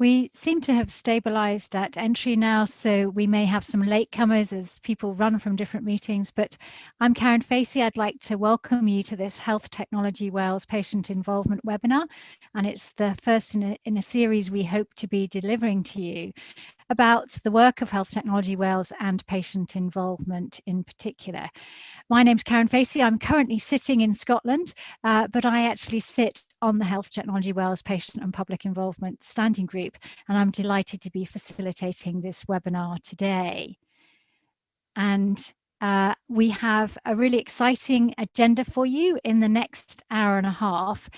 We seem to have stabilised at entry now, so we may have some latecomers as people run from different meetings. But I'm Karen Facey. I'd like to welcome you to this Health Technology Wales Patient Involvement webinar. And it's the first in a series we hope to be delivering to you about the work of Health Technology Wales and patient involvement in particular. My name's Karen Facey. I'm currently sitting in Scotland, but I actually sit on the Health Technology Wales Patient and Public Involvement Standing Group, and I'm delighted to be facilitating this webinar today. And we have a really exciting agenda for you in the next hour and a half.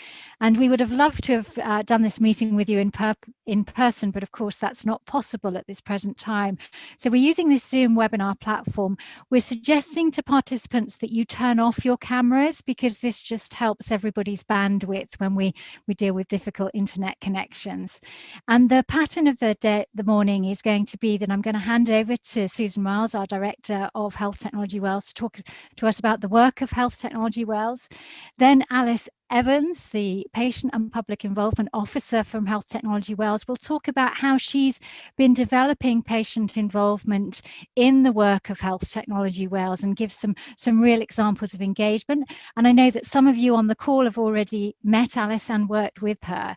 And we would have loved to have done this meeting with you in person, but of course that's not possible at this present time. So we're using this Zoom webinar platform. We're suggesting to participants that you turn off your cameras because this just helps everybody's bandwidth when we deal with difficult internet connections. And the pattern of the morning is going to be that I'm going to hand over to Susan Miles, our Director of Health Technology Wales, to talk to us about the work of Health Technology Wales. Then Alice Evans, the Patient and Public Involvement Officer from Health Technology Wales, will talk about how she's been developing patient involvement in the work of Health Technology Wales and give some real examples of engagement. And I know that some of you on the call have already met Alice and worked with her.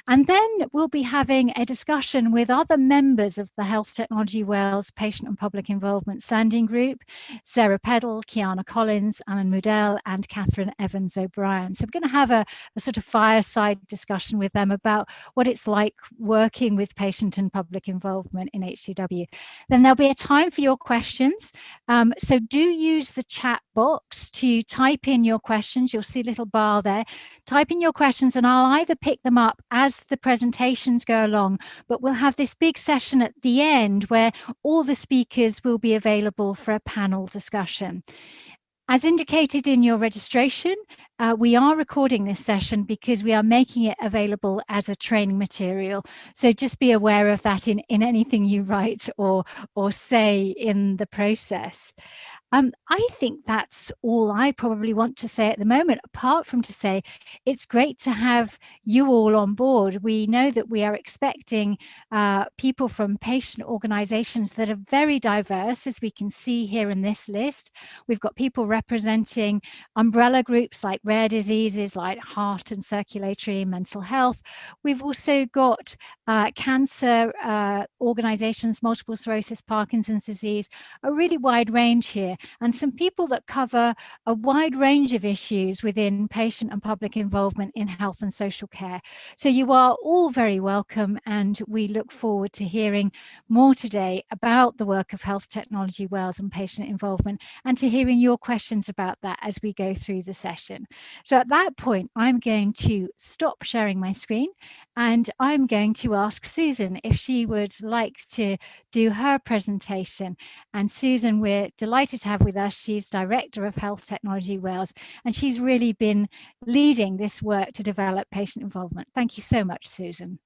And then we'll be having a discussion with other members of the Health Technology Wales Patient and Public Involvement Standing Group, Sarah Peddle, Kiana Collins, Alan Moodell, and Catherine Evans-O'Brien. So we're going to have a sort of fireside discussion with them about what it's like working with patient and public involvement in HTW. Then there'll be a time for your questions. So do use the chat box to type in your questions. You'll see a little bar there. Type in your questions and I'll either pick them up as the presentations go along, but we'll have this big session at the end where all the speakers will be available for a panel discussion. As indicated in your registration, we are recording this session because we are making it available as a training material. So just be aware of that in anything you write or say in the process. I think that's all I probably want to say at the moment, apart from to say it's great to have you all on board. We know that we are expecting people from patient organisations that are very diverse, as we can see here in this list. We've got people representing umbrella groups like rare diseases, like heart and circulatory, mental health. We've also got cancer organisations, multiple sclerosis, Parkinson's disease, a really wide range here. And some people that cover a wide range of issues within patient and public involvement in health and social care. So you are all very welcome, and we look forward to hearing more today about the work of Health Technology Wales and patient involvement, and to hearing your questions about that as we go through the session. So at that point, I'm going to stop sharing my screen and I'm going to ask Susan if she would like to do her presentation. And Susan, we're delighted to have with us. She's Director of Health Technology Wales, and she's really been leading this work to develop patient involvement. Thank you so much, Susan.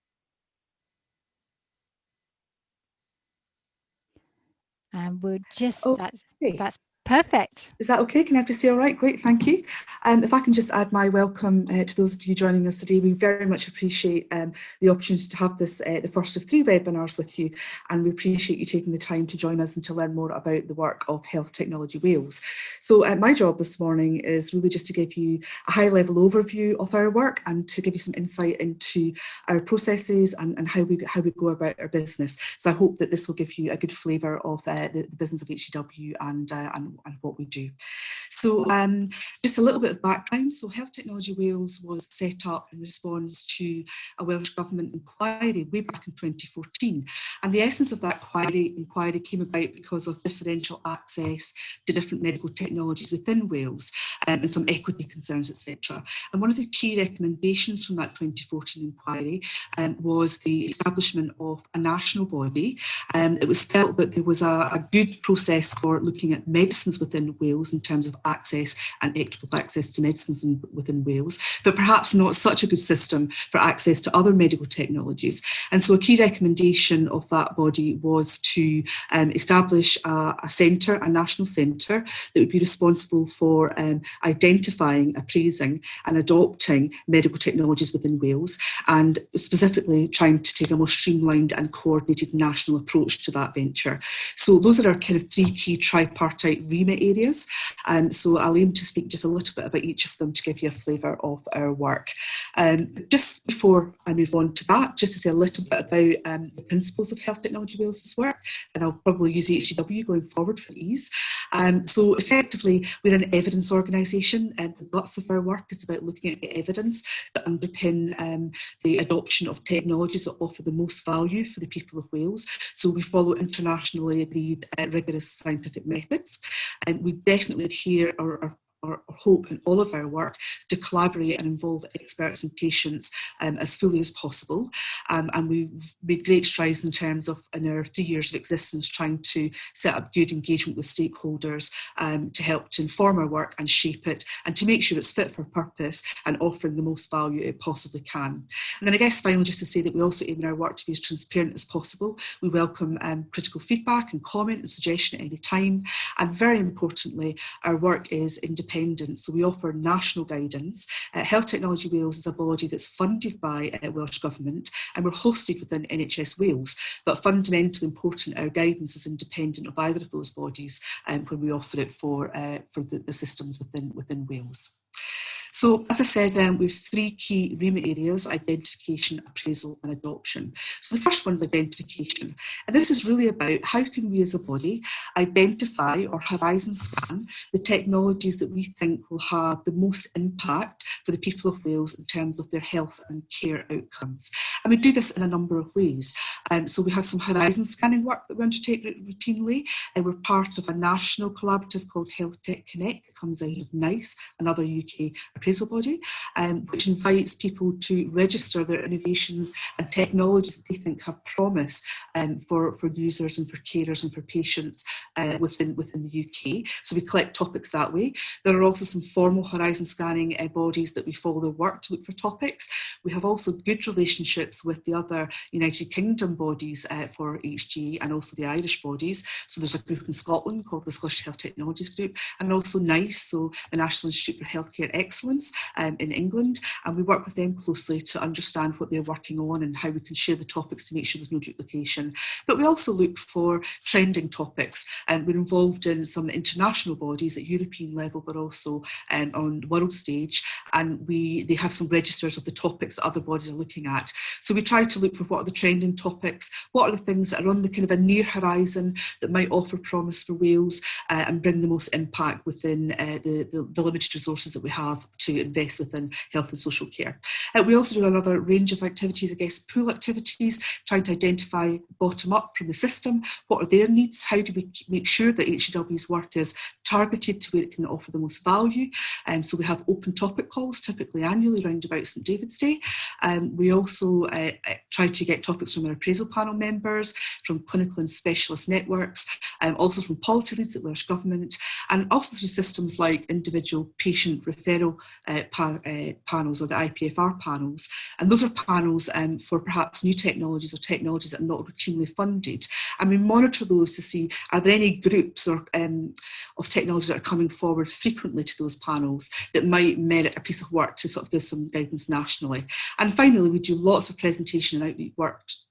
And we'll just, that's perfect. Is that okay? Can I just say all right? Great, thank you. If I can just add my welcome to those of you joining us today. We very much appreciate the opportunity to have this, the first of 3 webinars with you, and we appreciate you taking the time to join us and to learn more about the work of Health Technology Wales. So my job this morning is really just to give you a high-level overview of our work and to give you some insight into our processes and how we go about our business. So I hope that this will give you a good flavour of the business of HTW and what we do. So just a little bit of background. So Health Technology Wales was set up in response to a Welsh Government inquiry way back in 2014. And the essence of that inquiry came about because of differential access to different medical technologies within Wales and some equity concerns, etc. And one of the key recommendations from that 2014 inquiry was the establishment of a national body. It was felt that there was a good process for looking at medicine medicines within Wales in terms of access and equitable access to medicines within Wales, but perhaps not such a good system for access to other medical technologies. And so a key recommendation of that body was to establish a centre, a national centre, that would be responsible for identifying, appraising and adopting medical technologies within Wales, and specifically trying to take a more streamlined and coordinated national approach to that venture. So those are our kind of three key tripartite remit areas. So I'll aim to speak just a little bit about each of them to give you a flavour of our work. Just before I move on to that, just to say a little bit about the principles of Health Technology Wales's work, and I'll probably use HTW going forward for ease. So effectively, we're an evidence organisation, and the guts of our work is about looking at the evidence that underpin the adoption of technologies that offer the most value for the people of Wales. So we follow internationally agreed rigorous scientific methods, and we definitely adhere or hope in all of our work to collaborate and involve experts and patients as fully as possible. And we've made great strides in terms of, in our 3 years of existence, trying to set up good engagement with stakeholders to help to inform our work and shape it, and to make sure it's fit for purpose and offering the most value it possibly can. And then I guess finally, just to say that we also aim in our work to be as transparent as possible. We welcome critical feedback and comment and suggestion at any time. And very importantly, our work is independent. So we offer national guidance. Health Technology Wales is a body that's funded by Welsh Government, and we're hosted within NHS Wales. But fundamentally important, our guidance is independent of either of those bodies when we offer it for the systems within Wales. So, as I said, we have three key remit areas: identification, appraisal and adoption. So the first one is identification. And this is really about how can we as a body identify or horizon scan the technologies that we think will have the most impact for the people of Wales in terms of their health and care outcomes. And we do this in a number of ways. So we have some horizon scanning work that we undertake routinely, and we're part of a national collaborative called Health Tech Connect that comes out of NICE, another UK appraisal body, which invites people to register their innovations and technologies that they think have promise for users and for carers and for patients within the UK. So we collect topics that way. There are also some formal horizon scanning bodies that we follow their work to look for topics. We have also good relationships with the other United Kingdom bodies for HGE, and also the Irish bodies. So there's a group in Scotland called the Scottish Health Technologies Group, and also NICE, so the National Institute for Healthcare Excellence in England. And we work with them closely to understand what they're working on and how we can share the topics to make sure there's no duplication. But we also look for trending topics, and we're involved in some international bodies at European level, but also on the world stage. And they have some registers of the topics that other bodies are looking at. So we try to look for what are the trending topics, what are the things that are on the kind of a near horizon that might offer promise for Wales and bring the most impact within the limited resources that we have to invest within health and social care. We also do another range of activities, I guess pool activities, trying to identify bottom up from the system, what are their needs, how do we make sure that HTW's work is targeted to where it can offer the most value. So we have open topic calls, typically annually round about St David's Day. We also try to get topics from our appraisal panel members, from clinical and specialist networks, also from policy leads at Welsh Government, and also through systems like individual patient referral panels, or the IPFR panels. And those are panels for perhaps new technologies or technologies that are not routinely funded. And we monitor those to see, are there any groups or of technologies that are coming forward frequently to those panels that might merit a piece of work to sort of give some guidance nationally. And finally, we do lots of presentation and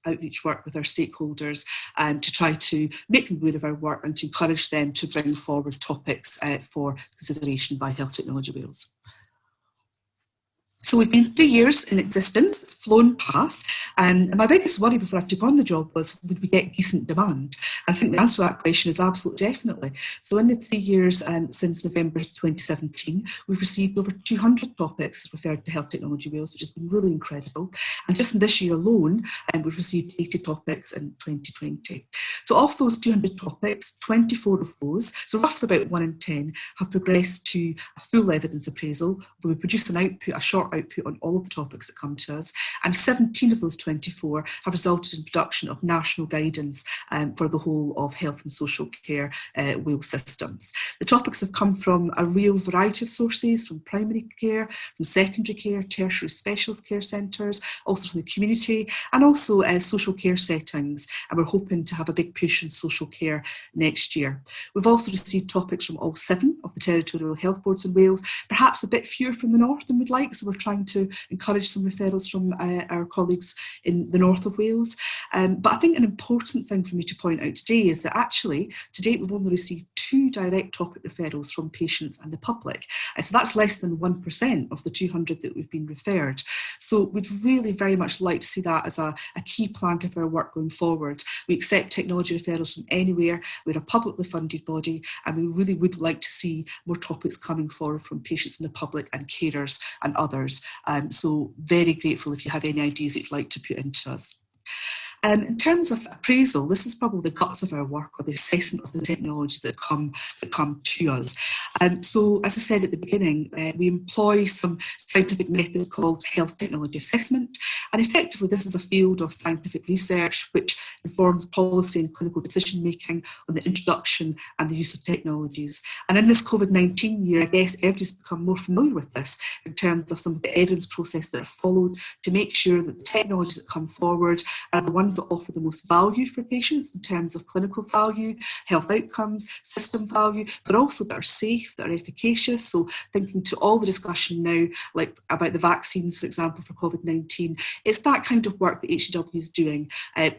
outreach work with our stakeholders to try to make them aware of our work and to encourage them to bring forward topics for consideration by Health Technology Wales. So we've been 3 years in existence, it's flown past, and my biggest worry before I took on the job was, would we get decent demand? I think the answer to that question is absolutely definitely. So in the 3 years since November 2017, we've received over 200 topics referred to Health Technology Wales, which has been really incredible. And just in this year alone, we've received 80 topics in 2020. So of those 200 topics, 24 of those, so roughly about 1 in 10, have progressed to a full evidence appraisal, where we produce an output, a short output on all of the topics that come to us, and 17 of those 24 have resulted in production of national guidance for the whole of health and social care Wales systems. The topics have come from a real variety of sources, from primary care, from secondary care, tertiary specialist care centres, also from the community, and also social care settings, and we're hoping to have a big push in social care next year. We've also received topics from all 7 of the territorial health boards in Wales, perhaps a bit fewer from the north than we'd like, so we're trying to encourage some referrals from our colleagues in the north of Wales. But I think an important thing for me to point out today is that actually, to date, we've only received 2 direct topic referrals from patients and the public. So that's less than 1% of the 200 that we've been referred. So we'd really very much like to see that as a key plank of our work going forward. We accept technology referrals from anywhere. We're a publicly funded body, and we really would like to see more topics coming forward from patients and the public and carers and others. So very grateful if you have any ideas that you'd like to put into us. In terms of appraisal, this is probably the guts of our work, or the assessment of the technologies that come to us. So, as I said at the beginning, we employ some scientific method called health technology assessment, and effectively this is a field of scientific research which informs policy and clinical decision making on the introduction and the use of technologies. And in this COVID-19 year, I guess everybody's become more familiar with this in terms of some of the evidence process that are followed to make sure that the technologies that come forward are the ones that offer the most value for patients in terms of clinical value, health outcomes, system value, but also that are safe, that are efficacious. So thinking to all the discussion now, like about the vaccines, for example, for COVID-19, it's that kind of work that HTW is doing,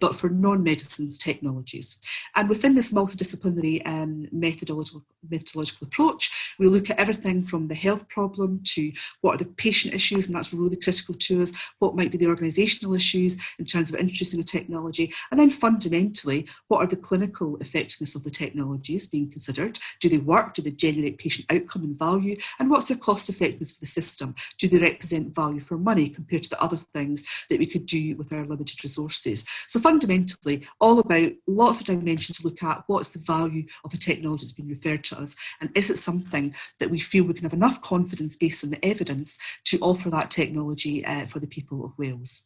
but for non-medicines technologies. And within this multidisciplinary methodological approach, we look at everything from the health problem to what are the patient issues, and that's really critical to us, what might be the organisational issues in terms of introducing a technology, and then fundamentally, what are the clinical effectiveness of the technologies being considered? Do they work? Do they generate patient outcome and value? And what's their cost effectiveness for the system? Do they represent value for money compared to the other things that we could do with our limited resources? So fundamentally, all about lots of dimensions to look at what's the value of a technology that's been referred to us, and is it something that we feel we can have enough confidence based on the evidence to offer that technology for the people of Wales.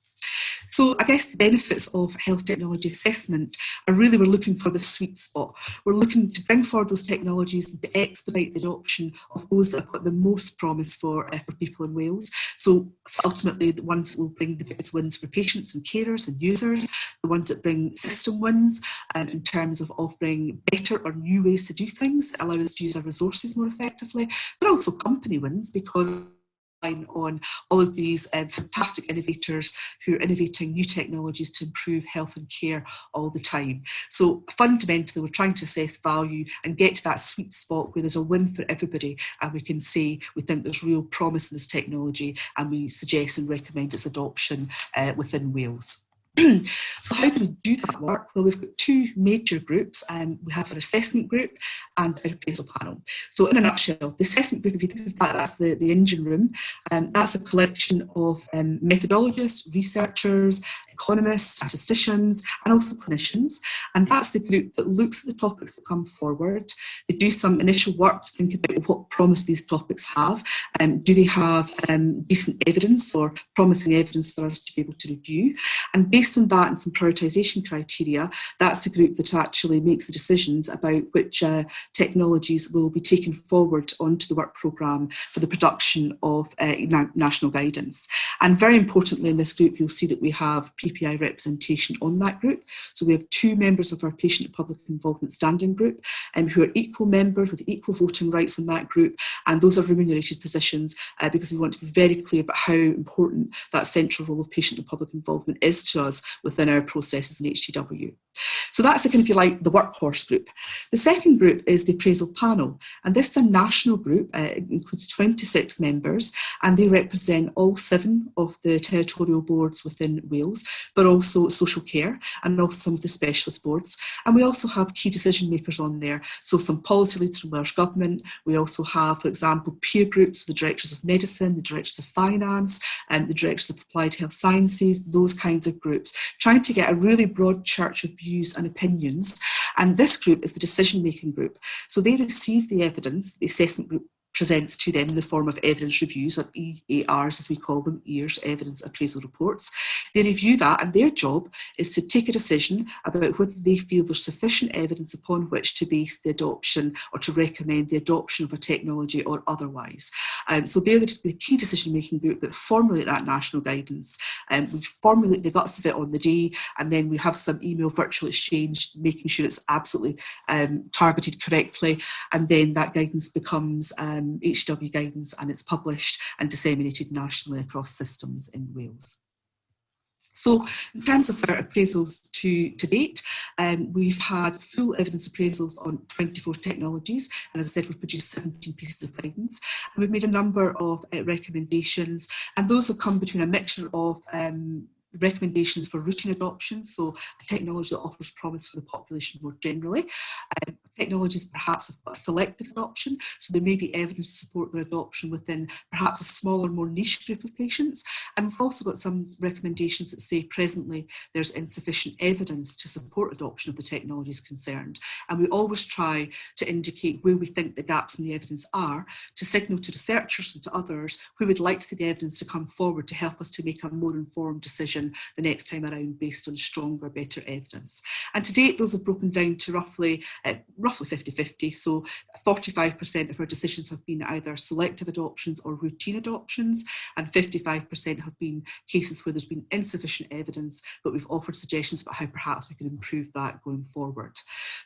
So I guess the benefits of health technology assessment are really, we're looking for the sweet spot. We're looking to bring forward those technologies and to expedite the adoption of those that have got the most promise for people in Wales. So ultimately the ones that will bring the biggest wins for patients and carers and users, the ones that bring system wins in terms of offering better or new ways to do things that allow us to use our resources more effectively, but also company wins because on all of these fantastic innovators who are innovating new technologies to improve health and care all the time. So fundamentally, we're trying to assess value and get to that sweet spot where there's a win for everybody, and we can say we think there's real promise in this technology, and we suggest and recommend its adoption within Wales. So how do we do that work? Well, we've got 2 major groups. We have our assessment group and our appraisal panel. So in a nutshell, the assessment group, if you think of that, that's the engine room. That's a collection of methodologists, researchers, economists, statisticians, and also clinicians. And that's the group that looks at the topics that come forward. They do some initial work to think about what promise these topics have. Do they have decent evidence or promising evidence for us to be able to review? And based on that and some prioritisation criteria, that's the group that actually makes the decisions about which technologies will be taken forward onto the work programme for the production of national guidance. And very importantly in this group, you'll see that we have PPI representation on that group. So we have 2 members of our patient and public involvement standing group who are equal members with equal voting rights on that group, and those are remunerated positions because we want to be very clear about how important that central role of patient and public involvement is to us within our processes in HTW. So that's the kind of, if you like, the workhorse group. The second group is the appraisal panel, and this is a national group. It includes 26 members, and they represent all 7 of the territorial boards within Wales, but also social care and also some of the specialist boards. And we also have key decision makers on there, so some policy leaders from Welsh Government. We also have, for example, peer groups, the directors of medicine, the directors of finance, and the directors of applied health sciences, those kinds of groups, trying to get a really broad church of views and opinions. And this group is the decision-making group. So they receive the evidence, the assessment group presents to them in the form of evidence reviews, or EARs as we call them, EARS, Evidence Appraisal Reports. They review that, and their job is to take a decision about whether they feel there's sufficient evidence upon which to base the adoption or to recommend the adoption of a technology or otherwise. So they're the key decision-making group that formulate that national guidance. We formulate the guts of it on the day, and then we have some email virtual exchange, making sure it's absolutely targeted correctly, and then that guidance becomes HTW guidance, and it's published and disseminated nationally across systems in Wales. So in terms of our appraisals to date, we've had full evidence appraisals on 24 technologies, and as I said, we've produced 17 pieces of guidance. And we've made a number of recommendations, and those have come between a mixture of recommendations for routine adoption, so a technology that offers promise for the population more generally. Technologies perhaps have got a selective adoption, so there may be evidence to support their adoption within perhaps a smaller, more niche group of patients. And we've also got some recommendations that say presently there's insufficient evidence to support adoption of the technologies concerned. And we always try to indicate where we think the gaps in the evidence are, to signal to researchers and to others who would like to see the evidence to come forward to help us to make a more informed decision the next time around based on stronger, better evidence. And to date, those have broken down to roughly 50-50, so 45% of our decisions have been either selective adoptions or routine adoptions, and 55% have been cases where there's been insufficient evidence, but we've offered suggestions about how perhaps we can improve that going forward.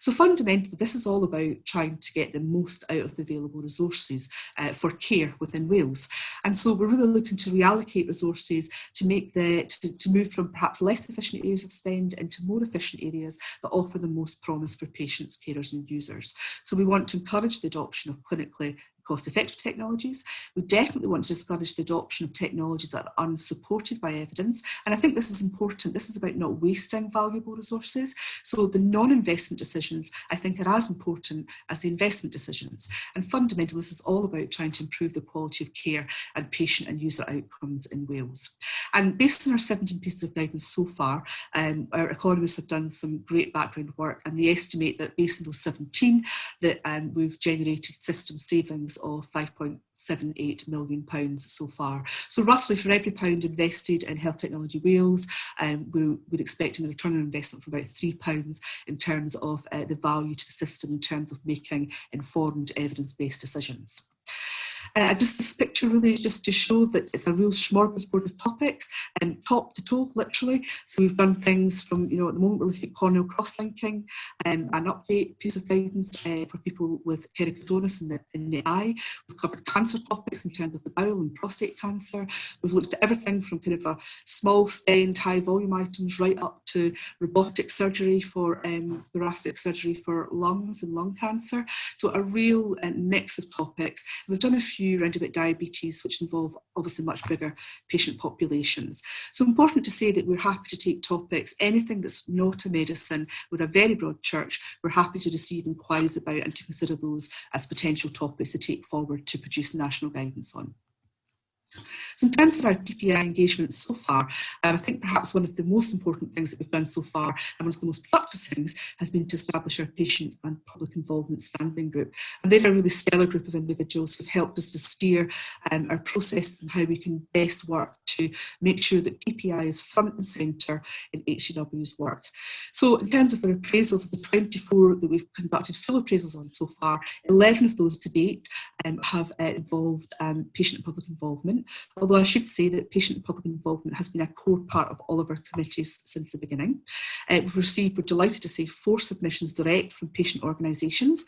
So fundamentally, this is all about trying to get the most out of the available resources for care within Wales. And so we're really looking to reallocate resources to make to move from perhaps less efficient areas of spend into more efficient areas that offer the most promise for patients, carers and users. So we want to encourage the adoption of clinically cost-effective technologies. We definitely want to discourage the adoption of technologies that are unsupported by evidence. And I think this is important. This is about not wasting valuable resources. So the non-investment decisions, I think, are as important as the investment decisions. And fundamentally, this is all about trying to improve the quality of care and patient and user outcomes in Wales. And based on our 17 pieces of guidance so far, our economists have done some great background work, and they estimate that based on those 17, that we've generated system savings of £5.78 million so far. So roughly for every pound invested in Health Technology Wales, we're expecting a return on investment for about £3 in terms of the value to the system in terms of making informed evidence-based decisions. Just this picture really is just to show that it's a real smorgasbord of topics, top to toe, literally. So we've done things from, at the moment we're looking at corneal cross-linking, an update piece of guidance for people with keratoconus in the eye. We've covered cancer topics in terms of the bowel and prostate cancer. We've looked at everything from kind of a small stent, high volume items, right up to robotic surgery for thoracic surgery for lungs and lung cancer. So a real mix of topics. We've done a few around about diabetes, which involve obviously much bigger patient populations. So important to say that we're happy to take topics, anything that's not a medicine. We're a very broad church. We're happy to receive inquiries about and to consider those as potential topics to take forward to produce national guidance on. So in terms of our Dpi engagement so far, I think perhaps one of the most important things that we've done so far, and one of the most productive things, has been to establish our patient and public involvement standing group. And they're a really stellar group of individuals who've helped us to steer our process and how we can best work to make sure that Dpi is front and centre in HTW's work. So in terms of our appraisals, of the 24 that we've conducted full appraisals on so far, 11 of those to date have involved patient and public involvement. Although I should say that patient and public involvement has been a core part of all of our committees since the beginning. We're delighted to say 4 submissions direct from patient organisations,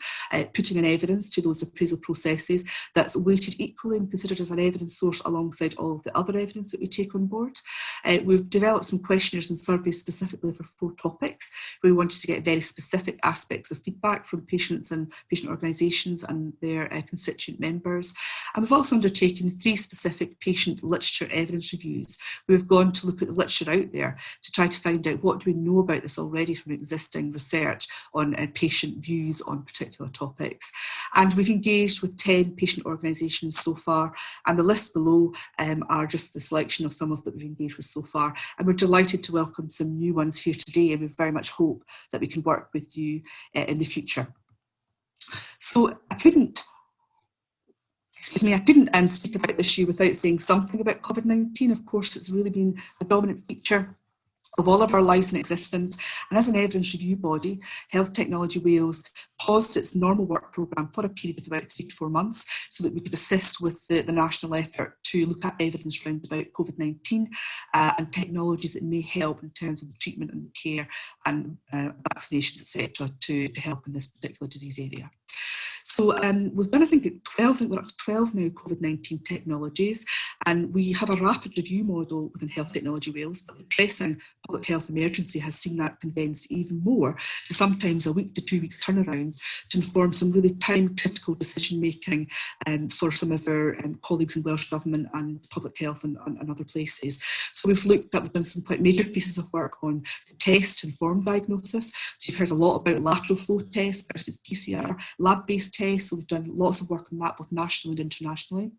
putting in evidence to those appraisal processes that's weighted equally and considered as an evidence source alongside all of the other evidence that we take on board. We've developed some questionnaires and surveys specifically for 4 topics, where we wanted to get very specific aspects of feedback from patients and patient organisations and their constituent members. And we've also undertaken 3 specific patient literature evidence reviews. We've gone to look at the literature out there to try to find out what do we know about this already from existing research on patient views on particular topics. And we've engaged with 10 patient organisations so far, and the list below are just the selection of some of that we've engaged with so far. And we're delighted to welcome some new ones here today, and we very much hope that we can work with you in the future. So I couldn't Excuse me, I couldn't speak about this issue without saying something about COVID-19. Of course, it's really been a dominant feature of all of our lives and existence. And as an evidence review body, Health Technology Wales paused its normal work programme for a period of about 3 to 4 months so that we could assist with the national effort to look at evidence around about COVID-19 and technologies that may help in terms of the treatment and the care and vaccinations, etc., to help in this particular disease area. So we've done, I think, 12, I think we're up to 12 now COVID-19 technologies, and we have a rapid review model within Health Technology Wales, but the pressing public health emergency has seen that condensed even more to sometimes a week to 2 weeks turnaround to inform some really time-critical decision-making for some of our colleagues in Welsh Government and public health and other places. So we've done some quite major pieces of work on the test to inform diagnosis. So you've heard a lot about lateral flow tests versus PCR, lab-based tests, so we've done lots of work on that both nationally and internationally.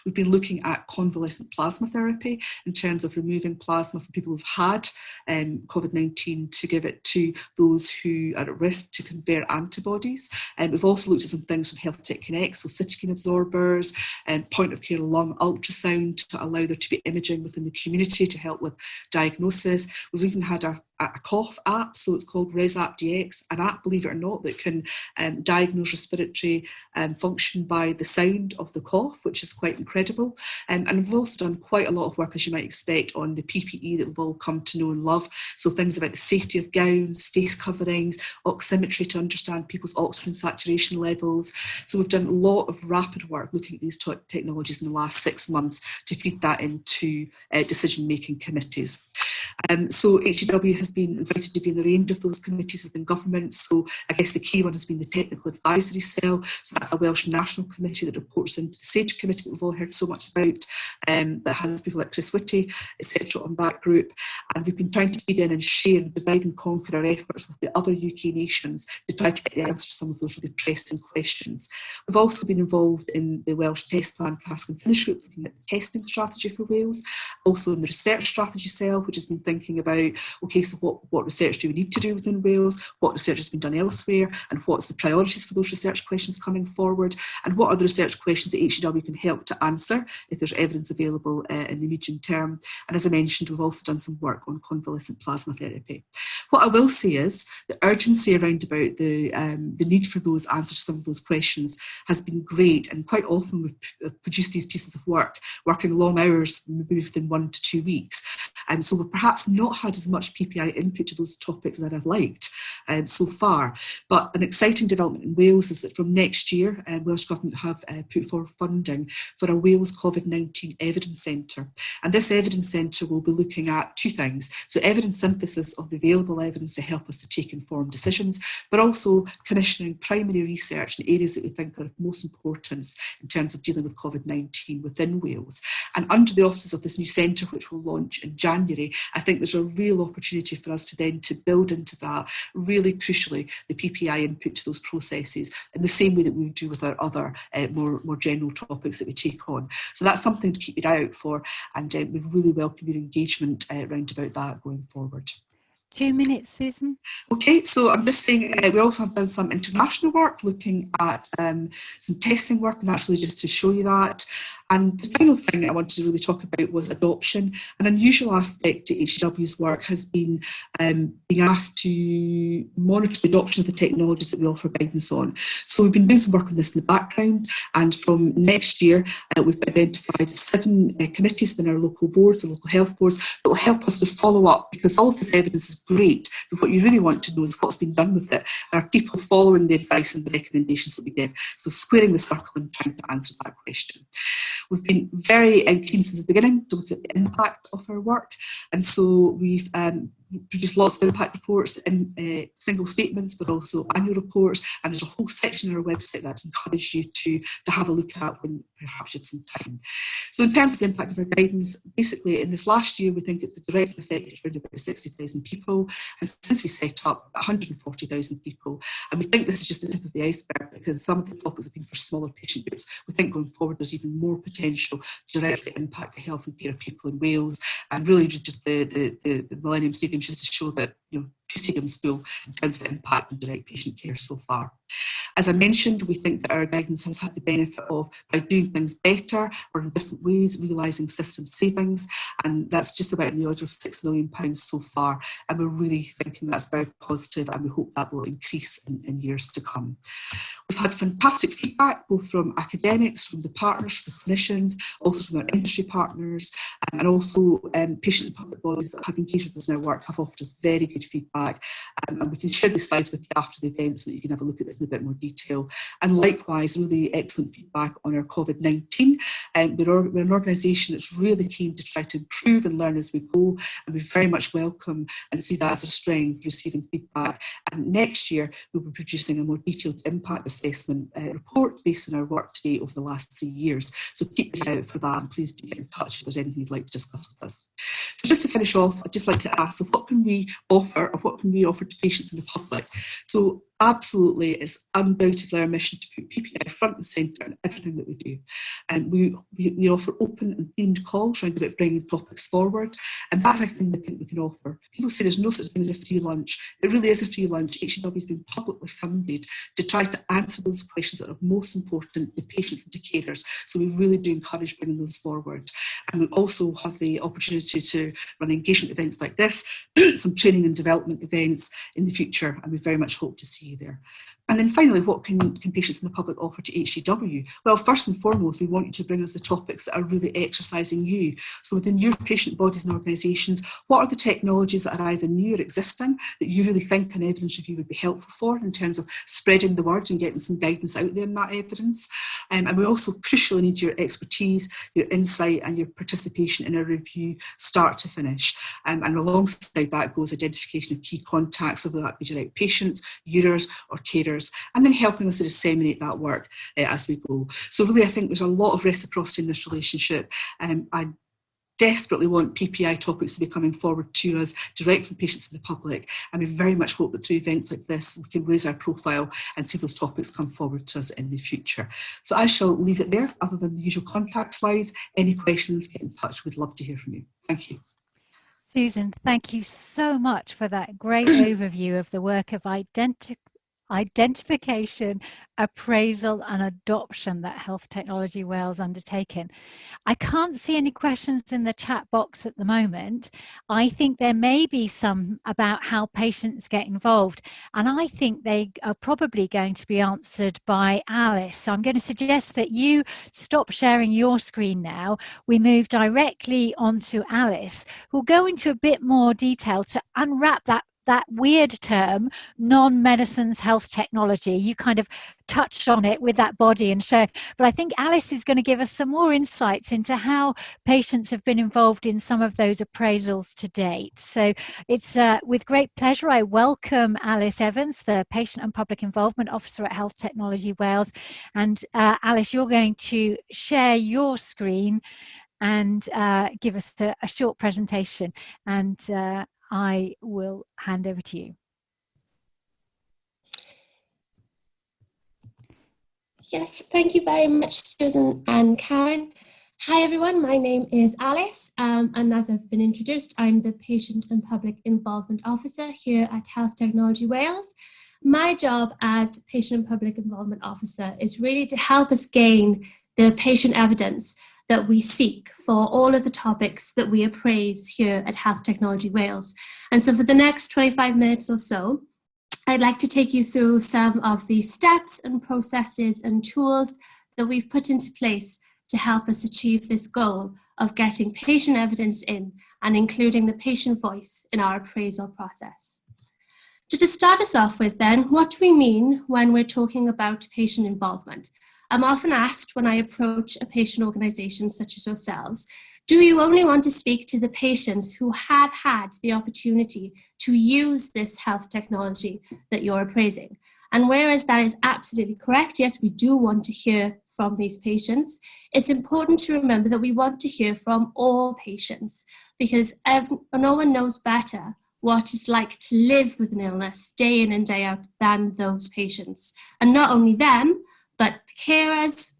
We've been looking at convalescent plasma therapy in terms of removing plasma from people who've had COVID-19 to give it to those who are at risk to convert antibodies. And we've also looked at some things from Health Tech Connect, so cytokine absorbers and point of care lung ultrasound to allow there to be imaging within the community to help with diagnosis. We've even had a cough app, so it's called ResApp DX, an app, believe it or not, that can diagnose respiratory function by the sound of the cough, which is quite incredible. And we've also done quite a lot of work, as you might expect, on the PPE that we've all come to know and love. So things about the safety of gowns, face coverings, oximetry to understand people's oxygen saturation levels. So we've done a lot of rapid work looking at these technologies in the last 6 months to feed that into decision-making committees. So HTW has been invited to be in the range of those committees within government. So I guess the key one has been the Technical Advisory Cell. So that's a Welsh National Committee that reports into the SAGE Committee that we've all heard so much about, that has people like Chris Whitty, etc. on that group. And we've been trying to feed in and share and divide and conquer our efforts with the other UK nations to try to get the answers to some of those really pressing questions. We've also been involved in the Welsh Test Plan Cask and Finish Group, looking at the testing strategy for Wales, also in the Research Strategy Cell, which has been thinking about, okay, so what research do we need to do within Wales, what research has been done elsewhere, and what's the priorities for those research questions coming forward, and what are the research questions that HTW can help to answer if there's evidence available in the medium term. And as I mentioned, we've also done some work on convalescent plasma therapy. What I will say is the urgency around about the need for those answers to some of those questions has been great, and quite often we've produced these pieces of work, working long hours, maybe within 1 to 2 weeks. And so we've perhaps not had as much PPI input to those topics that I've liked so far. But an exciting development in Wales is that from next year, Welsh Government have put forward funding for a Wales COVID-19 Evidence Centre. And this Evidence Centre will be looking at 2 things. So evidence synthesis of the available evidence to help us to take informed decisions, but also commissioning primary research in areas that we think are of most importance in terms of dealing with COVID-19 within Wales. And under the auspices of this new centre, which will launch in January, I think there's a real opportunity for us to then to build into that, really crucially, the PPI input to those processes in the same way that we do with our other more general topics that we take on. So that's something to keep your eye out for, and we really welcome your engagement around about that going forward. 2 minutes, Susan. Okay, so I'm just saying we also have done some international work looking at some testing work, and that's really just to show you that. And the final thing I wanted to really talk about was adoption. An unusual aspect to HTW's work has been being asked to monitor the adoption of the technologies that we offer guidance on. So we've been doing some work on this in the background, and from next year we've identified 7 committees within our local boards, the local health boards, that will help us to follow up, because all of this evidence is great, but what you really want to know is what's been done with it. Are people following the advice and the recommendations that we give? So squaring the circle and trying to answer that question. We've been very keen since the beginning to look at the impact of our work, and so we've produced lots of impact reports in single statements, but also annual reports, and there's a whole section on our website that I encourage you to have a look at when perhaps you have some time. So in terms of the impact of our guidance, basically in this last year we think it's the direct effect around about 60,000 people, and since we set up 140,000 people, and we think this is just the tip of the iceberg, because some of the topics have been for smaller patient groups. We think going forward there's even more potential to directly impact the health and care of people in Wales, and really just the Millennium Stadium just to show that, you know, stadium school in terms of impact on direct patient care so far. As I mentioned, we think that our guidance has had the benefit of, by doing things better or in different ways, realising system savings, and that's just about in the order of £6 million so far, and we're really thinking that's very positive, and we hope that will increase in years to come. We've had fantastic feedback both from academics, from the partners, from the clinicians, also from our industry partners, and also patient and public bodies that have engaged with us in our work have offered us very good feedback, and we can share the slides with you after the event so that you can have a look at this in a bit more detail. And likewise, really excellent feedback on our COVID-19. We're an organisation that's really keen to try to improve and learn as we go, and we very much welcome and see that as a strength, receiving feedback. And next year, we'll be producing a more detailed impact assessment report based on our work today over the last 3 years. So keep your eye out for that, and please do get in touch if there's anything you'd like to discuss with us. So just to finish off, I'd just like to ask, so what can we offer, or what can we offer to patients in the public? So absolutely, it's undoubtedly our mission to put PPI front and centre in everything that we do. And we offer open and themed calls around about bringing topics forward, and that's a thing I think we can offer. People say there's no such thing as a free lunch. It really is a free lunch. HTW has been publicly funded to try to answer those questions that are most important to patients and to carers, so we really do encourage bringing those forward. And we also have the opportunity to run engagement events like this, some training and development events in the future, and we very much hope to see you there. And then finally, what can patients in the public offer to HTW? Well, first and foremost, we want you to bring us the topics that are really exercising you. So within your patient bodies and organisations, what are the technologies that are either new or existing that you really think an evidence review would be helpful for in terms of spreading the word and getting some guidance out there in that evidence? And we also crucially need your expertise, your insight and your participation in a review start to finish. And alongside that goes identification of key contacts, whether that be direct patients, users or carers, and then helping us to disseminate that work as we go. So really, I think there's a lot of reciprocity in this relationship. I desperately want PPI topics to be coming forward to us direct from patients and the public, and we very much hope that through events like this we can raise our profile and see those topics come forward to us in the future. So I shall leave it there, other than the usual contact slides. Any questions, get in touch. We'd love to hear from you. Thank you. Susan, thank you so much for that great overview of the work of identification, appraisal and adoption that Health Technology Wales undertaken. I can't see any questions in the chat box at the moment. I think there may be some about how patients get involved, and I think they are probably going to be answered by Alice. So I'm going to suggest that you stop sharing your screen now. We move directly onto Alice, who'll go into a bit more detail to unwrap that weird term, non-medicines health technology. You kind of touched on it with that body and show, but I think Alice is going to give us some more insights into how patients have been involved in some of those appraisals to date. So it's with great pleasure I welcome Alice Evans, the Patient and Public Involvement Officer at Health Technology Wales. And Alice, you're going to share your screen and give us a short presentation, and I will hand over to you. Yes, thank you very much, Susan and Karen. Hi everyone, my name is Alice, and as I've been introduced, I'm the Patient and Public Involvement Officer here at Health Technology Wales. My job as Patient and Public Involvement Officer is really to help us gain the patient evidence that we seek for all of the topics that we appraise here at Health Technology Wales. And so for the next 25 minutes or so, I'd like to take you through some of the steps and processes and tools that we've put into place to help us achieve this goal of getting patient evidence in and including the patient voice in our appraisal process. So to start us off with then, what do we mean when we're talking about patient involvement? I'm often asked when I approach a patient organisation such as yourselves, do you only want to speak to the patients who have had the opportunity to use this health technology that you're appraising? And whereas that is absolutely correct, yes, we do want to hear from these patients, it's important to remember that we want to hear from all patients, because no one knows better what it's like to live with an illness day in and day out than those patients. And not only them, but carers,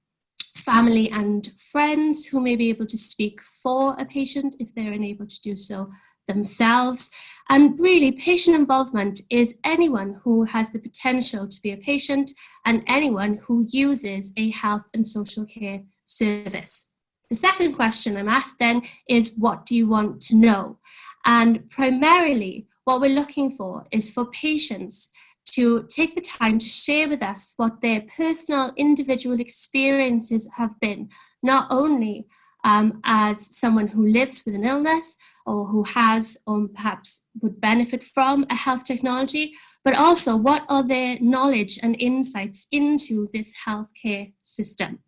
family and friends who may be able to speak for a patient if they're unable to do so themselves. And really, patient involvement is anyone who has the potential to be a patient and anyone who uses a health and social care service. The second question I'm asked then is, what do you want to know? And primarily, what we're looking for is for patients to take the time to share with us what their personal individual experiences have been, not only as someone who lives with an illness or who has or perhaps would benefit from a health technology, but also what are their knowledge and insights into this healthcare system.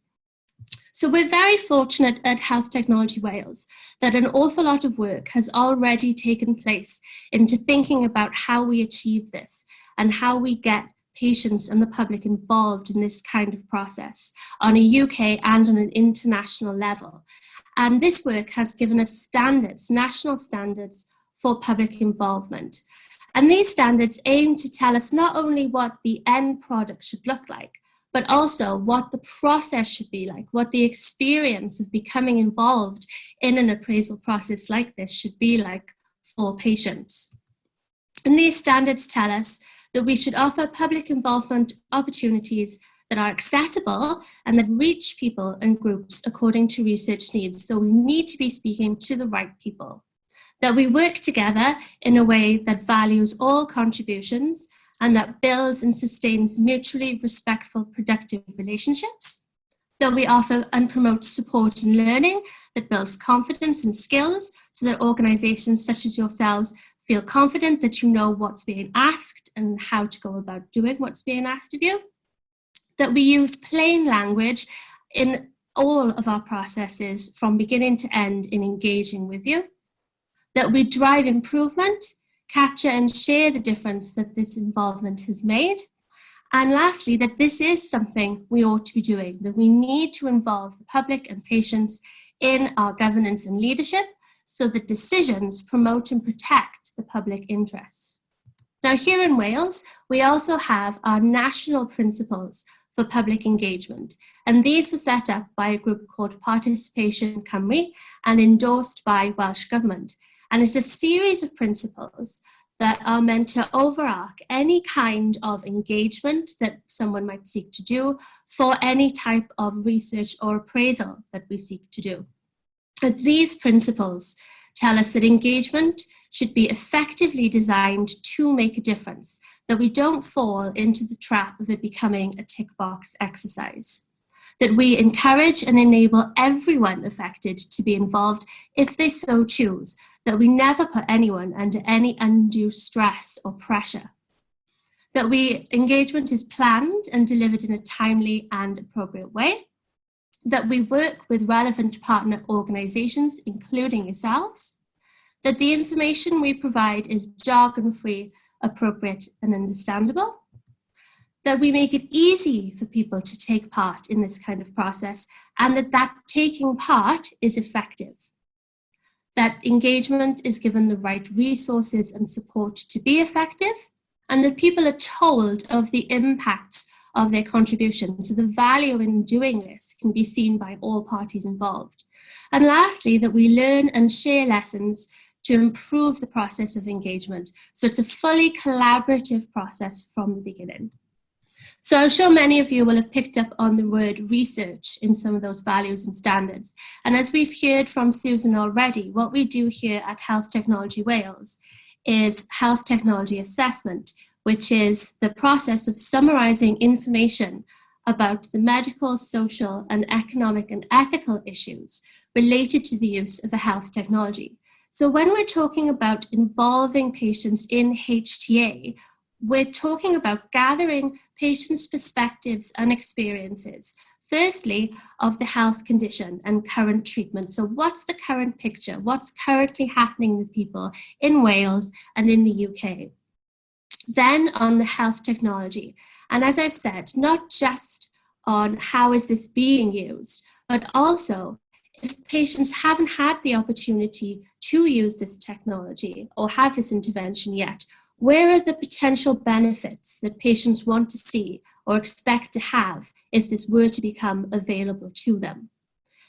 So we're very fortunate at Health Technology Wales that an awful lot of work has already taken place into thinking about how we achieve this and how we get patients and the public involved in this kind of process on a UK and on an international level. And this work has given us standards, national standards for public involvement. And these standards aim to tell us not only what the end product should look like, but also what the process should be like, what the experience of becoming involved in an appraisal process like this should be like for patients. And these standards tell us that we should offer public involvement opportunities that are accessible and that reach people and groups according to research needs. So we need to be speaking to the right people. That we work together in a way that values all contributions and that builds and sustains mutually respectful, productive relationships. That we offer and promote support and learning that builds confidence and skills so that organizations such as yourselves feel confident that you know what's being asked and how to go about doing what's being asked of you. That we use plain language in all of our processes from beginning to end in engaging with you. That we drive improvement, capture and share the difference that this involvement has made. And lastly, that this is something we ought to be doing, that we need to involve the public and patients in our governance and leadership so that decisions promote and protect the public interests. Now, here in Wales, we also have our national principles for public engagement, and these were set up by a group called Participation Cymru and endorsed by Welsh Government. And it's a series of principles that are meant to overarch any kind of engagement that someone might seek to do for any type of research or appraisal that we seek to do. And these principles tell us that engagement should be effectively designed to make a difference, that we don't fall into the trap of it becoming a tick box exercise, that we encourage and enable everyone affected to be involved if they so choose, that we never put anyone under any undue stress or pressure, that engagement is planned and delivered in a timely and appropriate way, that we work with relevant partner organizations, including yourselves, that the information we provide is jargon-free, appropriate and understandable, that we make it easy for people to take part in this kind of process, and that taking part is effective, that engagement is given the right resources and support to be effective, and that people are told of the impacts of their contributions. So the value in doing this can be seen by all parties involved. And lastly, that we learn and share lessons to improve the process of engagement. So it's a fully collaborative process from the beginning. So I'm sure many of you will have picked up on the word research in some of those values and standards. And as we've heard from Susan already, what we do here at Health Technology Wales is health technology assessment, which is the process of summarising information about the medical, social and economic and ethical issues related to the use of a health technology. So when we're talking about involving patients in HTA, we're talking about gathering patients' perspectives and experiences, firstly, of the health condition and current treatment. So what's the current picture? What's currently happening with people in Wales and in the UK? Then on the health technology. And as I've said, not just on how is this being used, but also if patients haven't had the opportunity to use this technology or have this intervention yet, where are the potential benefits that patients want to see or expect to have if this were to become available to them?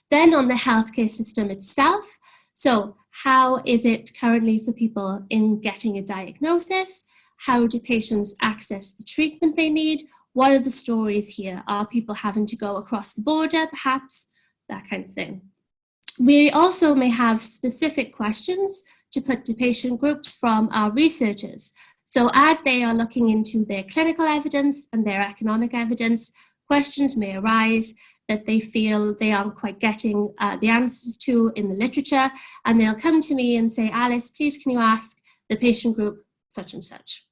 Then on the healthcare system itself, so How is it currently for people in getting a diagnosis? How do patients access the treatment they need? What are the stories here? Are people having to go across the border, perhaps? That kind of thing. We also may have specific questions to put to patient groups from our researchers. So as they are looking into their clinical evidence and their economic evidence, questions may arise that they feel they aren't quite getting the answers to in the literature, and they'll come to me and say, Alice, please can you ask the patient group such and such.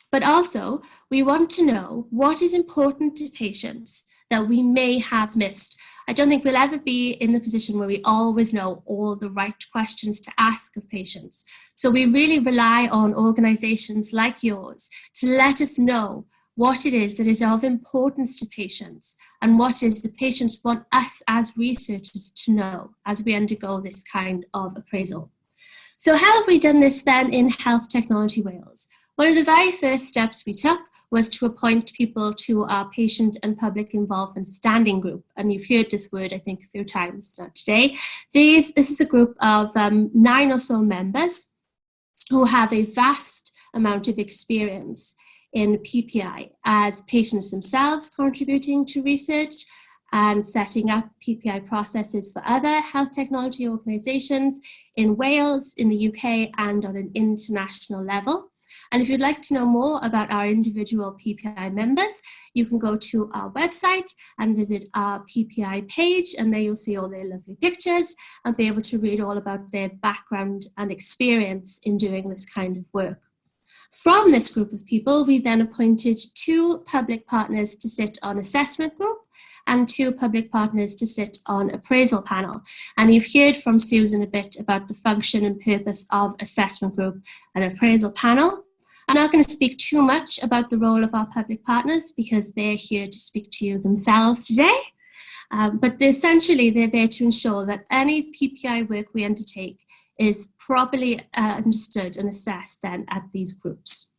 But also, we want to know what is important to patients that we may have missed. I don't think we'll ever be in a position where we always know all the right questions to ask of patients. So we really rely on organizations like yours to let us know what it is that is of importance to patients and what is the patients want us as researchers to know as we undergo this kind of appraisal. So how have we done this then in Health Technology Wales? One of the very first steps we took was to appoint people to our Patient and Public Involvement Standing Group. And you've heard this word, I think, a few times today. This is a group of 9 or so members who have a vast amount of experience in PPI as patients themselves contributing to research and setting up PPI processes for other health technology organisations in Wales, in the UK, and on an international level. And if you'd like to know more about our individual PPI members, you can go to our website and visit our PPI page, and there you'll see all their lovely pictures and be able to read all about their background and experience in doing this kind of work. From this group of people, we then appointed 2 public partners to sit on assessment group and 2 public partners to sit on appraisal panel. And you've heard from Susan a bit about the function and purpose of assessment group and appraisal panel. I'm not going to speak too much about the role of our public partners because they're here to speak to you themselves today. But essentially, they're there to ensure that any PPI work we undertake is properly understood and assessed then at these groups.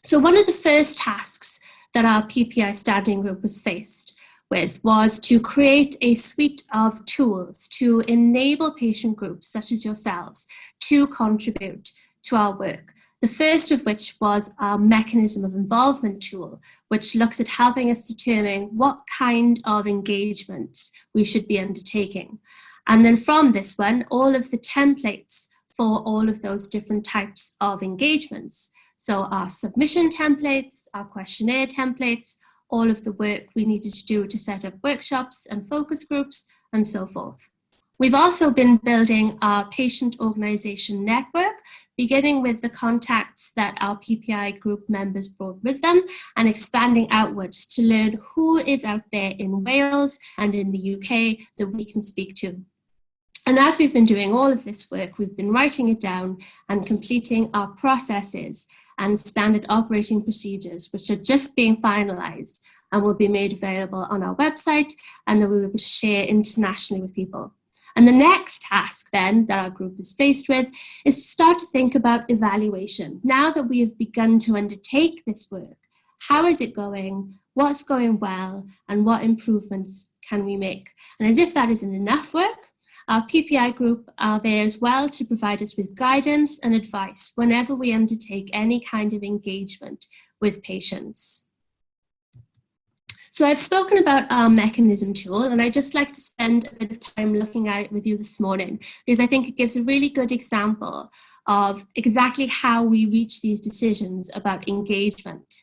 So one of the first tasks that our PPI standing group was faced with was to create a suite of tools to enable patient groups such as yourselves to contribute to our work. The first of which was our mechanism of involvement tool, which looks at helping us determine what kind of engagements we should be undertaking. And then from this one, all of the templates for all of those different types of engagements. So our submission templates, our questionnaire templates, all of the work we needed to do to set up workshops and focus groups, and so forth. We've also been building our patient organisation network, beginning with the contacts that our PPI group members brought with them and expanding outwards to learn who is out there in Wales and in the UK that we can speak to. And as we've been doing all of this work, we've been writing it down and completing our processes and standard operating procedures, which are just being finalised and will be made available on our website and that we will be able to share internationally with people. And the next task then that our group is faced with is to start to think about evaluation. Now that we have begun to undertake this work, how is it going? What's going well? And what improvements can we make? And as if that isn't enough work, our PPI group are there as well to provide us with guidance and advice whenever we undertake any kind of engagement with patients. So I've spoken about our mechanism tool, and I'd just like to spend a bit of time looking at it with you this morning, because I think it gives a really good example of exactly how we reach these decisions about engagement.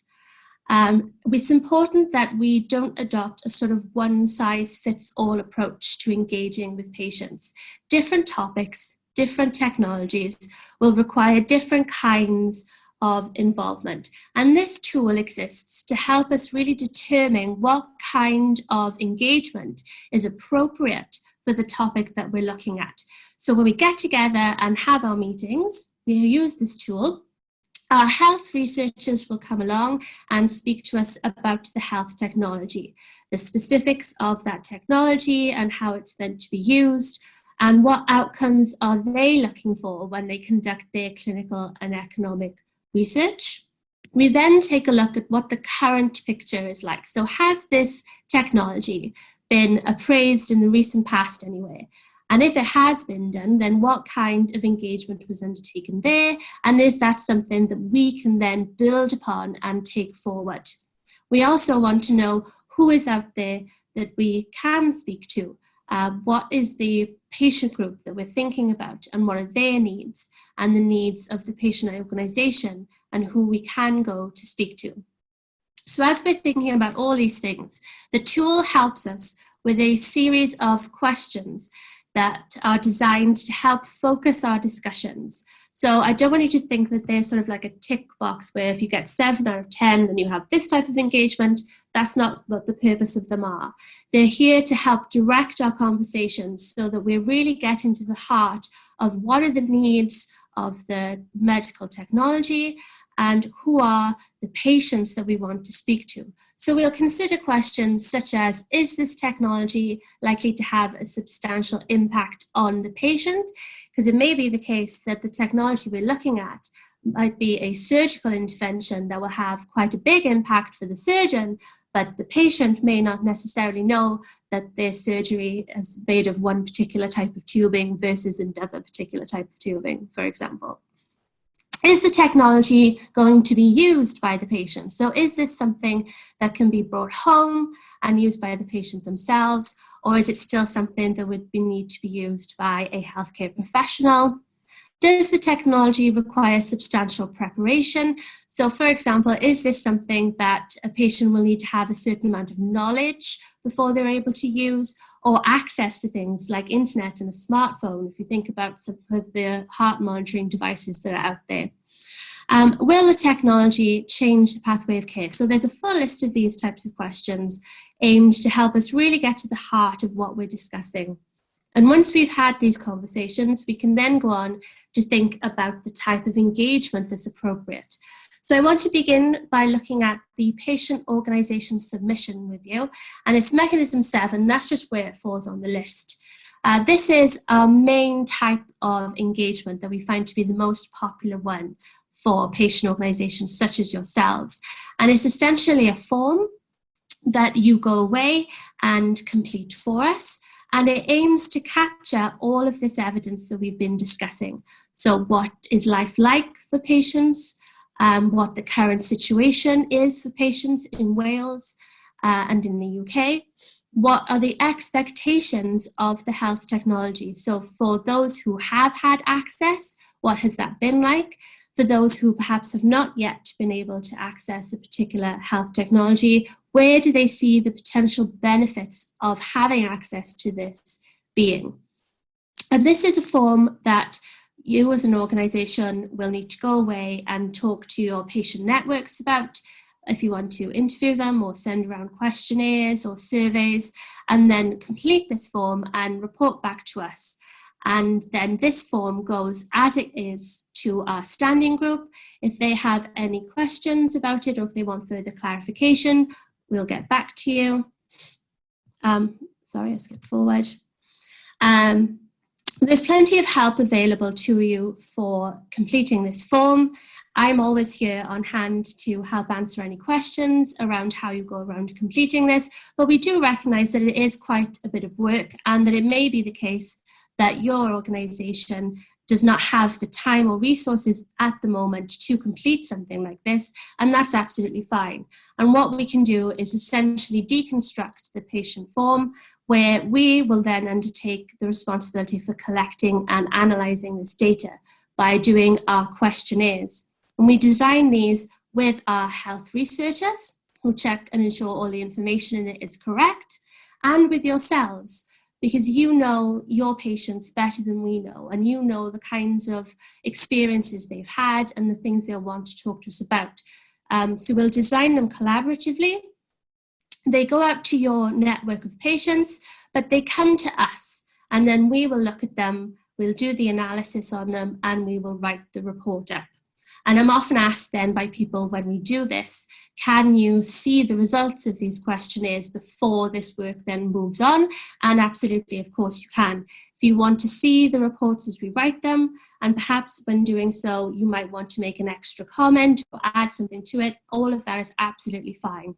It's important that we don't adopt a sort of one-size-fits-all approach to engaging with patients. Different topics, different technologies will require different kinds of involvement. And this tool exists to help us really determine what kind of engagement is appropriate for the topic that we're looking at. So when we get together and have our meetings, we use this tool. Our health researchers will come along and speak to us about the health technology, the specifics of that technology and how it's meant to be used, and what outcomes are they looking for when they conduct their clinical and economic research. We then take a look at what the current picture is like. So has this technology been appraised in the recent past anyway? And if it has been done, then what kind of engagement was undertaken there? And is that something that we can then build upon and take forward? We also want to know who is out there that we can speak to. What is the patient group that we're thinking about, and what are their needs and the needs of the patient organisation, and who we can go to speak to. So as we're thinking about all these things, the tool helps us with a series of questions that are designed to help focus our discussions. So I don't want you to think that they're sort of like a tick box where if you get 7 out of 10, then you have this type of engagement. That's not what the purpose of them are. They're here to help direct our conversations so that we're really getting to the heart of what are the needs of the medical technology and who are the patients that we want to speak to. So we'll consider questions such as, is this technology likely to have a substantial impact on the patient? Because it may be the case that the technology we're looking at might be a surgical intervention that will have quite a big impact for the surgeon, but the patient may not necessarily know that their surgery is made of one particular type of tubing versus another particular type of tubing, for example. Is the technology going to be used by the patient? So is this something that can be brought home and used by the patient themselves, or is it still something that would need to be used by a healthcare professional? Does the technology require substantial preparation? So for example, is this something that a patient will need to have a certain amount of knowledge before they're able to use, or access to things like internet and a smartphone, if you think about some of the heart monitoring devices that are out there? Will the technology change the pathway of care? So there's a full list of these types of questions aimed to help us really get to the heart of what we're discussing. And once we've had these conversations, we can then go on to think about the type of engagement that's appropriate. So I want to begin by looking at the patient organisation submission with you, and it's mechanism 7, that's just where it falls on the list. This is our main type of engagement that we find to be the most popular one for patient organisations such as yourselves. And it's essentially a form that you go away and complete for us. And it aims to capture all of this evidence that we've been discussing. So what is life like for patients, what the current situation is for patients in Wales and in the UK, what are the expectations of the health technology. So for those who have had access, what has that been like? For those who perhaps have not yet been able to access a particular health technology, where do they see the potential benefits of having access to this being? And this is a form that you as an organisation will need to go away and talk to your patient networks about if you want to interview them or send around questionnaires or surveys, and then complete this form and report back to us. And then this form goes as it is to our standing group. If they have any questions about it or if they want further clarification, we'll get back to you. Sorry, I skipped forward. There's plenty of help available to you for completing this form. I'm always here on hand to help answer any questions around how you go around completing this, but we do recognise that it is quite a bit of work and that it may be the case that your organisation does not have the time or resources at the moment to complete something like this, and that's absolutely fine. And what we can do is essentially deconstruct the patient form, where we will then undertake the responsibility for collecting and analysing this data by doing our questionnaires. And we design these with our health researchers who check and ensure all the information in it is correct, and with yourselves, because you know your patients better than we know, and you know the kinds of experiences they've had and the things they'll want to talk to us about. So we'll design them collaboratively. They go out to your network of patients, but they come to us, and then we will look at them, we'll do the analysis on them, and we will write the report up. And I'm often asked then by people when we do this, can you see the results of these questionnaires before this work then moves on? And absolutely, of course you can. If you want to see the reports as we write them, and perhaps when doing so, you might want to make an extra comment or add something to it, all of that is absolutely fine.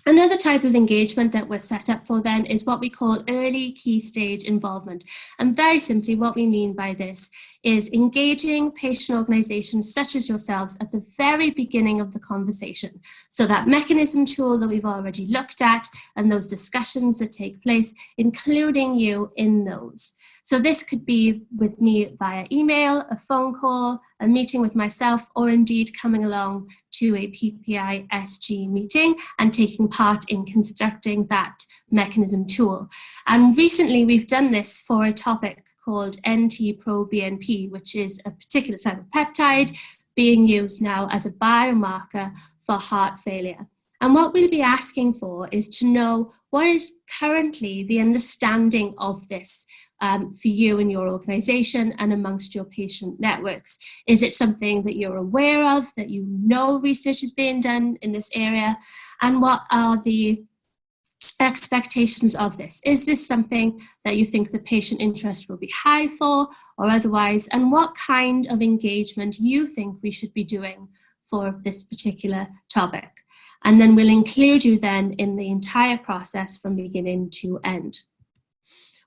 Another type of engagement that we're set up for then is what we call early key stage involvement. And very simply, what we mean by this is engaging patient organisations such as yourselves at the very beginning of the conversation. So that mechanism tool that we've already looked at and those discussions that take place, including you in those. So this could be with me via email, a phone call, a meeting with myself, or indeed coming along to a PPI SG meeting and taking part in constructing that mechanism tool. And recently we've done this for a topic called NT-proBNP, which is a particular type of peptide being used now as a biomarker for heart failure. And what we'll be asking for is to know what is currently the understanding of this for you and your organisation and amongst your patient networks. Is it something that you're aware of, that you know research is being done in this area? And what are the expectations of this? Is this something that you think the patient interest will be high for or otherwise? And what kind of engagement you think we should be doing for this particular topic? And then we'll include you then in the entire process from beginning to end.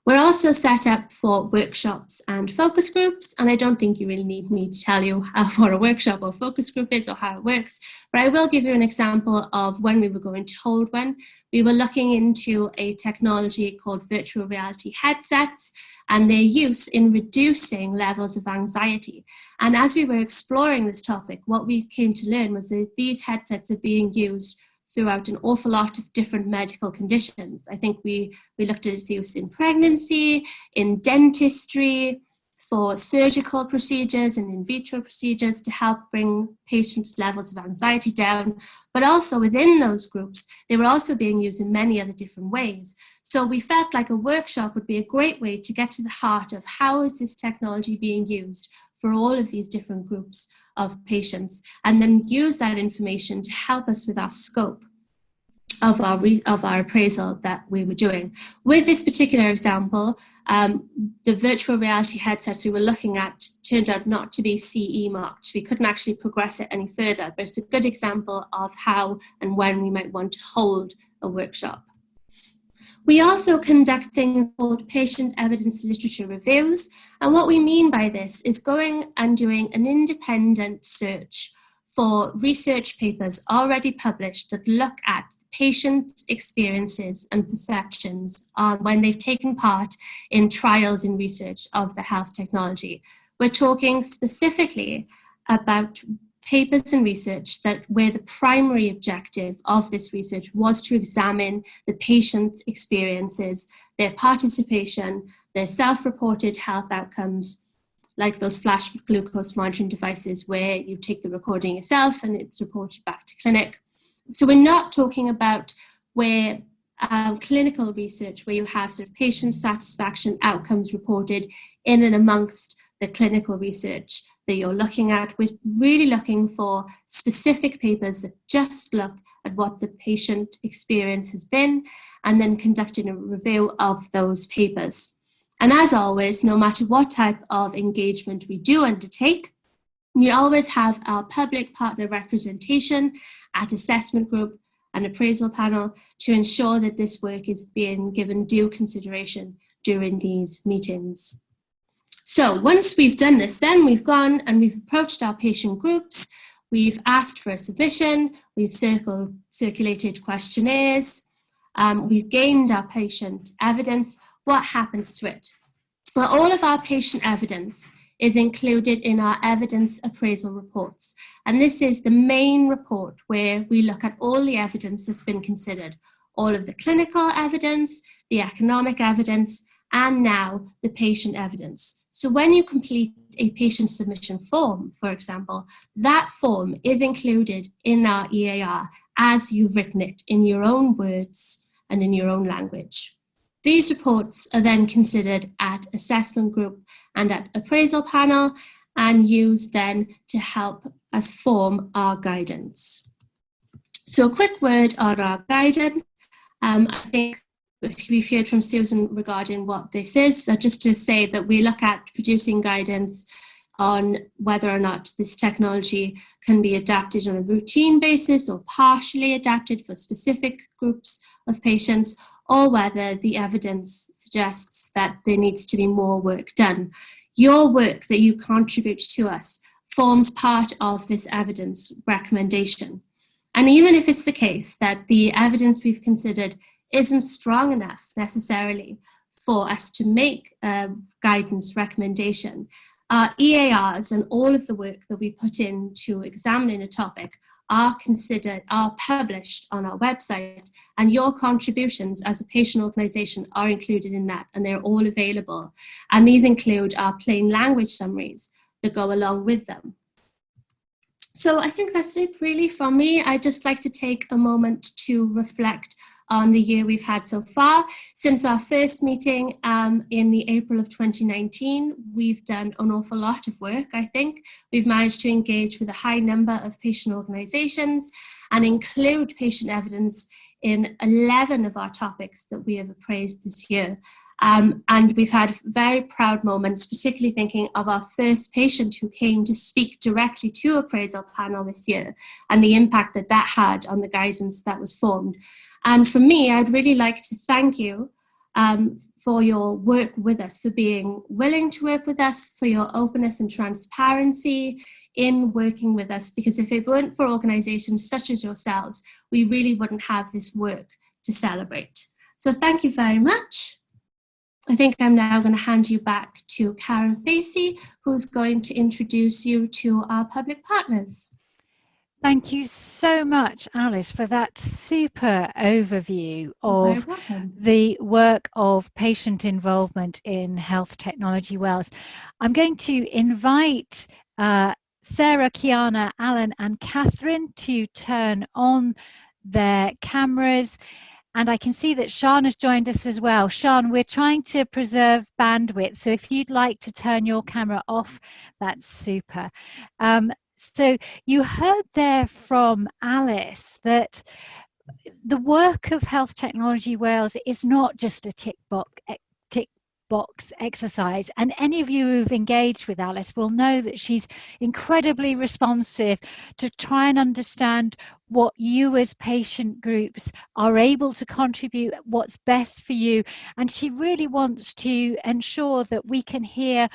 We're also set up for workshops and focus groups, and I don't think you really need me to tell you what a workshop or focus group is or how it works, but I will give you an example of when we were going to hold one. We were looking into a technology called virtual reality headsets and their use in reducing levels of anxiety. And as we were exploring this topic, what we came to learn was that these headsets are being used throughout an awful lot of different medical conditions. I think we looked at its use in pregnancy, in dentistry, for surgical procedures and in vitro procedures to help bring patients' levels of anxiety down. But also within those groups, they were also being used in many other different ways. So we felt like a workshop would be a great way to get to the heart of how is this technology being used for all of these different groups of patients, and then use that information to help us with our scope of our appraisal that we were doing. With this particular example, the virtual reality headsets we were looking at turned out not to be CE marked. We couldn't actually progress it any further, but it's a good example of how and when we might want to hold a workshop. We also conduct things called patient evidence literature reviews. And what we mean by this is going and doing an independent search for research papers already published that look at patient experiences and perceptions when they've taken part in trials and research of the health technology. We're talking specifically about papers and research where the primary objective of this research was to examine the patient's experiences, their participation, their self-reported health outcomes, like those flash glucose monitoring devices where you take the recording yourself and it's reported back to clinic. So we're not talking about where clinical research where you have sort of patient satisfaction outcomes reported in and amongst the clinical research that you're looking at. We're really looking for specific papers that just look at what the patient experience has been and then conducting a review of those papers. And as always, no matter what type of engagement we do undertake, we always have our public partner representation at assessment group and appraisal panel to ensure that this work is being given due consideration during these meetings. So once we've done this, then we've gone and we've approached our patient groups, we've asked for a submission, we've circulated questionnaires, we've gained our patient evidence. What happens to it? Well, all of our patient evidence is included in our evidence appraisal reports. And this is the main report where we look at all the evidence that's been considered, all of the clinical evidence, the economic evidence, and now the patient evidence. So when you complete a patient submission form, for example, that form is included in our EAR as you've written it in your own words and in your own language. These reports are then considered at assessment group and at appraisal panel and used then to help us form our guidance. So a quick word on our guidance. I think we've heard from Susan regarding what this is, but just to say that we look at producing guidance on whether or not this technology can be adapted on a routine basis or partially adapted for specific groups of patients, or whether the evidence suggests that there needs to be more work done. Your work that you contribute to us forms part of this evidence recommendation. And even if it's the case that the evidence we've considered isn't strong enough necessarily for us to make a guidance recommendation, our EARs and all of the work that we put in to examining a topic are published on our website, and your contributions as a patient organisation are included in that, and they're all available. And these include our plain language summaries that go along with them. So I think that's it really from me. I'd just like to take a moment to reflect on the year we've had so far. Since our first meeting in the April of 2019, we've done an awful lot of work, I think. We've managed to engage with a high number of patient organisations and include patient evidence in 11 of our topics that we have appraised this year. And we've had very proud moments, particularly thinking of our first patient who came to speak directly to Appraisal Panel this year and the impact that that had on the guidance that was formed. And for me, I'd really like to thank you for your work with us, for being willing to work with us, for your openness and transparency in working with us, because if it weren't for organisations such as yourselves, we really wouldn't have this work to celebrate. So thank you very much. I think I'm now going to hand you back to Karen Facey, who's going to introduce you to our public partners. Thank you so much, Alice, for that super overview of the work of patient involvement in health technology Wales. I'm going to invite Sarah, Kiana, Alan and Catherine to turn on their cameras. And I can see that Sian has joined us as well. Sian, we're trying to preserve bandwidth, so if you'd like to turn your camera off, that's super. So you heard there from Alice that the work of Health Technology Wales is not just a tick box exercise, and any of you who've engaged with Alice will know that she's incredibly responsive to try and understand what you as patient groups are able to contribute, what's best for you, and she really wants to ensure that we can hear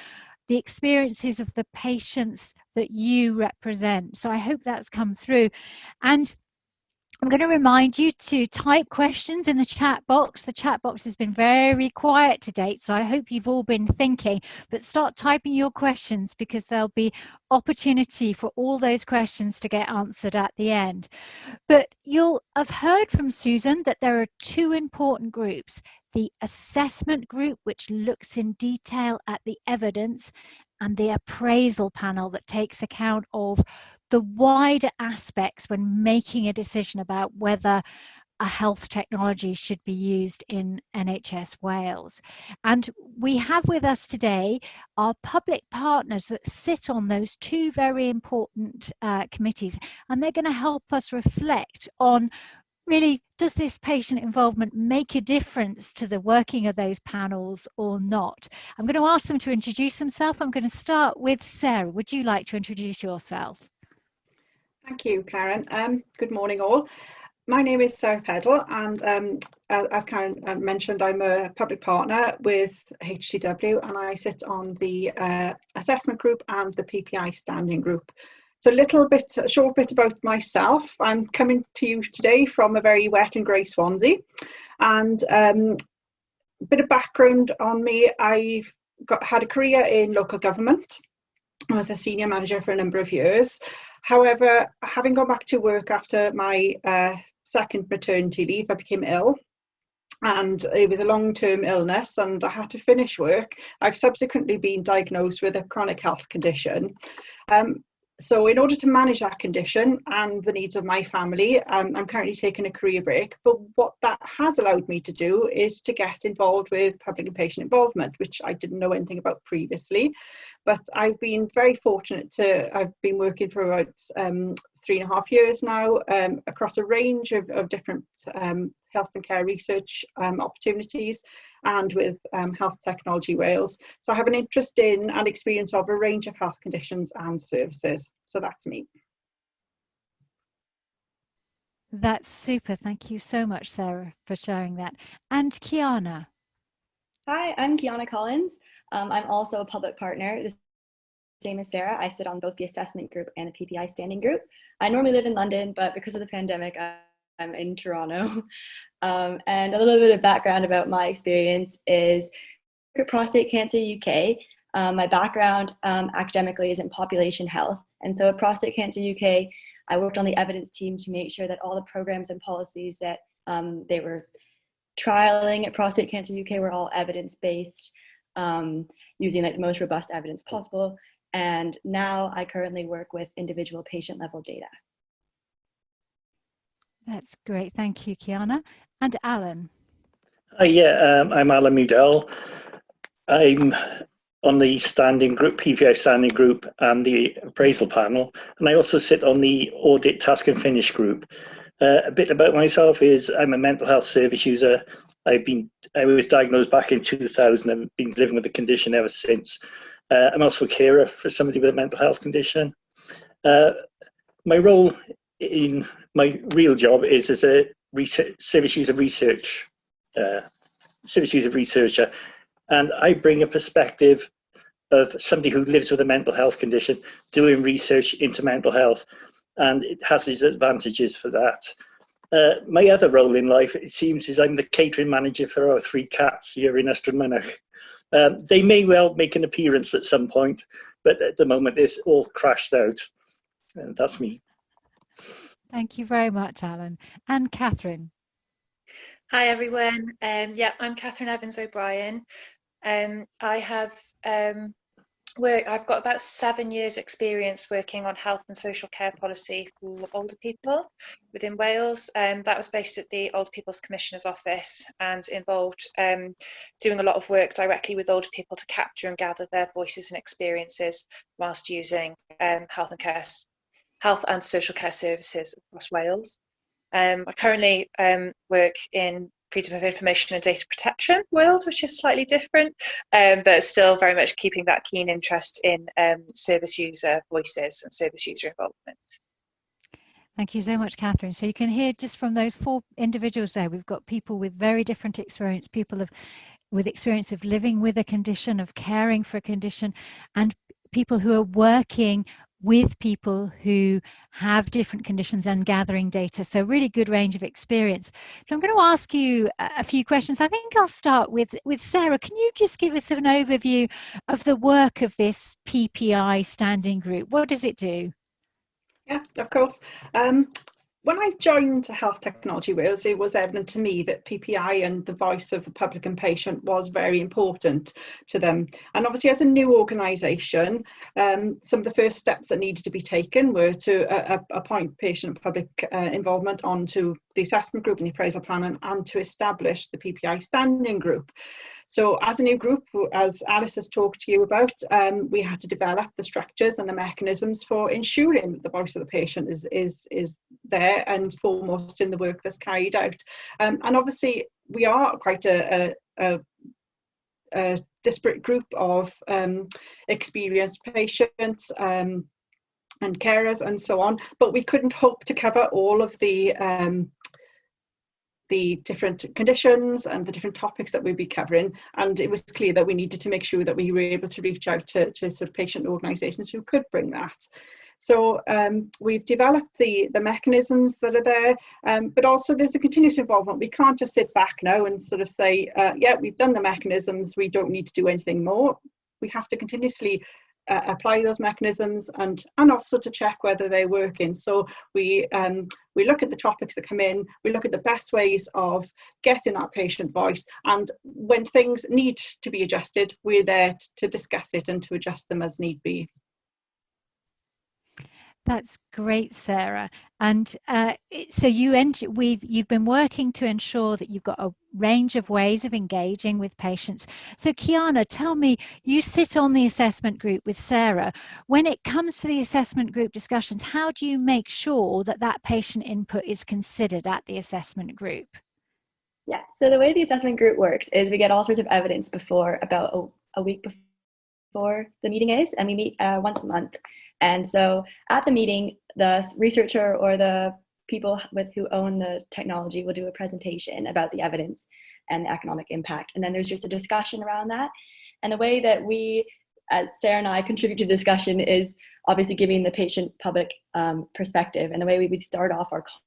the experiences of the patients that you represent. So I hope that's come through. And I'm going to remind you to type questions in the chat box. The chat box has been very quiet to date, so I hope you've all been thinking, but start typing your questions because there'll be opportunity for all those questions to get answered at the end. But you'll have heard from Susan that there are two important groups: the assessment group, which looks in detail at the evidence, and the appraisal panel that takes account of the wider aspects when making a decision about whether a health technology should be used in NHS Wales. And we have with us today our public partners that sit on those two very important committees, and they're going to help us reflect on really, does this patient involvement make a difference to the working of those panels or not? I'm going to ask them to introduce themselves. I'm going to start with Sarah. Would you like to introduce yourself? Thank you, Karen. Good morning, all. My name is Sarah Peddle, and as Karen mentioned, I'm a public partner with HTW, and I sit on the assessment group and the PPI standing group. So a short bit about myself. I'm coming to you today from a very wet and grey Swansea, and a bit of background on me. I've had a career in local government. I was a senior manager for a number of years. However, having gone back to work after my second maternity leave, I became ill. And it was a long-term illness and I had to finish work. I've subsequently been diagnosed with a chronic health condition. So in order to manage that condition and the needs of my family, I'm currently taking a career break. But what that has allowed me to do is to get involved with public and patient involvement, which I didn't know anything about previously. But I've been very fortunate I've been working for about 3.5 years now across a range of different health and care research opportunities, and with Health Technology Wales. So I have an interest in and experience of a range of health conditions and services. So that's me. That's super. Thank you so much, Sarah, for sharing that. And Kiana. Hi, I'm Kiana Collins. I'm also a public partner. The same as Sarah, I sit on both the assessment group and the PPI standing group. I normally live in London, but because of the pandemic, I'm in Toronto. And a little bit of background about my experience is Prostate Cancer UK. My background academically is in population health. And so at Prostate Cancer UK, I worked on the evidence team to make sure that all the programs and policies that they were trialing at Prostate Cancer UK were all evidence-based, using like the most robust evidence possible. And now I currently work with individual patient level data. That's great. Thank you, Kiana. And Alan. I'm Alan Mudell. I'm on the standing group, PPI standing group, and the appraisal panel. And I also sit on the audit task and finish group. A bit about myself is I'm a mental health service user. I was diagnosed back in 2000 and been living with the condition ever since. I'm also a carer for somebody with a mental health condition. My role in my real job is as a service user researcher, and I bring a perspective of somebody who lives with a mental health condition doing research into mental health, and it has its advantages for that. My other role in life, it seems, is I'm the catering manager for our 3 cats here in Ystrad Mynach. They may well make an appearance at some point, but at the moment it's all crashed out. And that's me. Thank you very much, Alan. And Catherine. Hi everyone. I'm Catherine Evans O'Brien. I have I've got about 7 years experience working on health and social care policy for older people within Wales. That was based at the Older People's Commissioner's Office and involved doing a lot of work directly with older people to capture and gather their voices and experiences whilst using health and social care services across Wales. I currently work in freedom of information and data protection world, which is slightly different, but still very much keeping that keen interest in service user voices and service user involvement. Thank you so much, Catherine. So you can hear just from those 4 individuals there, we've got people with very different experience, people with experience of living with a condition, of caring for a condition, and people who are working with people who have different conditions and gathering data. So really good range of experience. So I'm going to ask you a few questions. I think I'll start with Sarah. Can you just give us an overview of the work of this PPI standing group? What does it do? Yeah, of course. When I joined Health Technology Wales, it was evident to me that PPI and the voice of the public and patient was very important to them. And obviously, as a new organisation, some of the first steps that needed to be taken were to appoint patient and public involvement onto the assessment group and the appraisal panel, and to establish the PPI standing group. So as a new group, as Alice has talked to you about, we had to develop the structures and the mechanisms for ensuring that the voice of the patient is there and foremost in the work that's carried out. And obviously we are quite a disparate group of experienced patients and carers and so on, but we couldn't hope to cover all of the different conditions and the different topics that we'd be covering, and it was clear that we needed to make sure that we were able to reach out to sort of patient organisations who could bring that. So we've developed the mechanisms that are there, but also there's a continuous involvement. We can't just sit back now and sort of say, yeah, we've done the mechanisms, we don't need to do anything more. We have to continuously apply those mechanisms and also to check whether they're working. So we look at the topics that come in, we look at the best ways of getting that patient voice, and when things need to be adjusted, we're there to discuss it and to adjust them as need be. That's great, Sarah. And so you've been working to ensure that you've got a range of ways of engaging with patients. So Kiana, tell me, you sit on the assessment group with Sarah. When it comes to the assessment group discussions, how do you make sure that that patient input is considered at the assessment group? Yeah, so the way the assessment group works is we get all sorts of evidence before about a week before the meeting is, and we meet once a month. And so at the meeting, the researcher or the people who own the technology will do a presentation about the evidence and the economic impact. And then there's just a discussion around that. And the way that Sarah and I contribute to the discussion is obviously giving the patient public perspective. And the way we would start off our call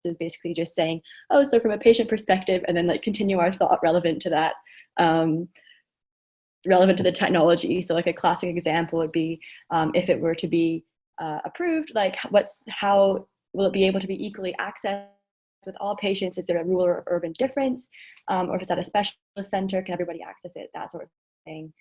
is basically just saying, oh, so from a patient perspective, and then like continue our thought relevant to that, relevant to the technology. So like a classic example would be if it were to be approved, like how will it be able to be equally accessed with all patients? Is there a rural or urban difference? Or if it's at a specialist center, can everybody access it? That sort of thing.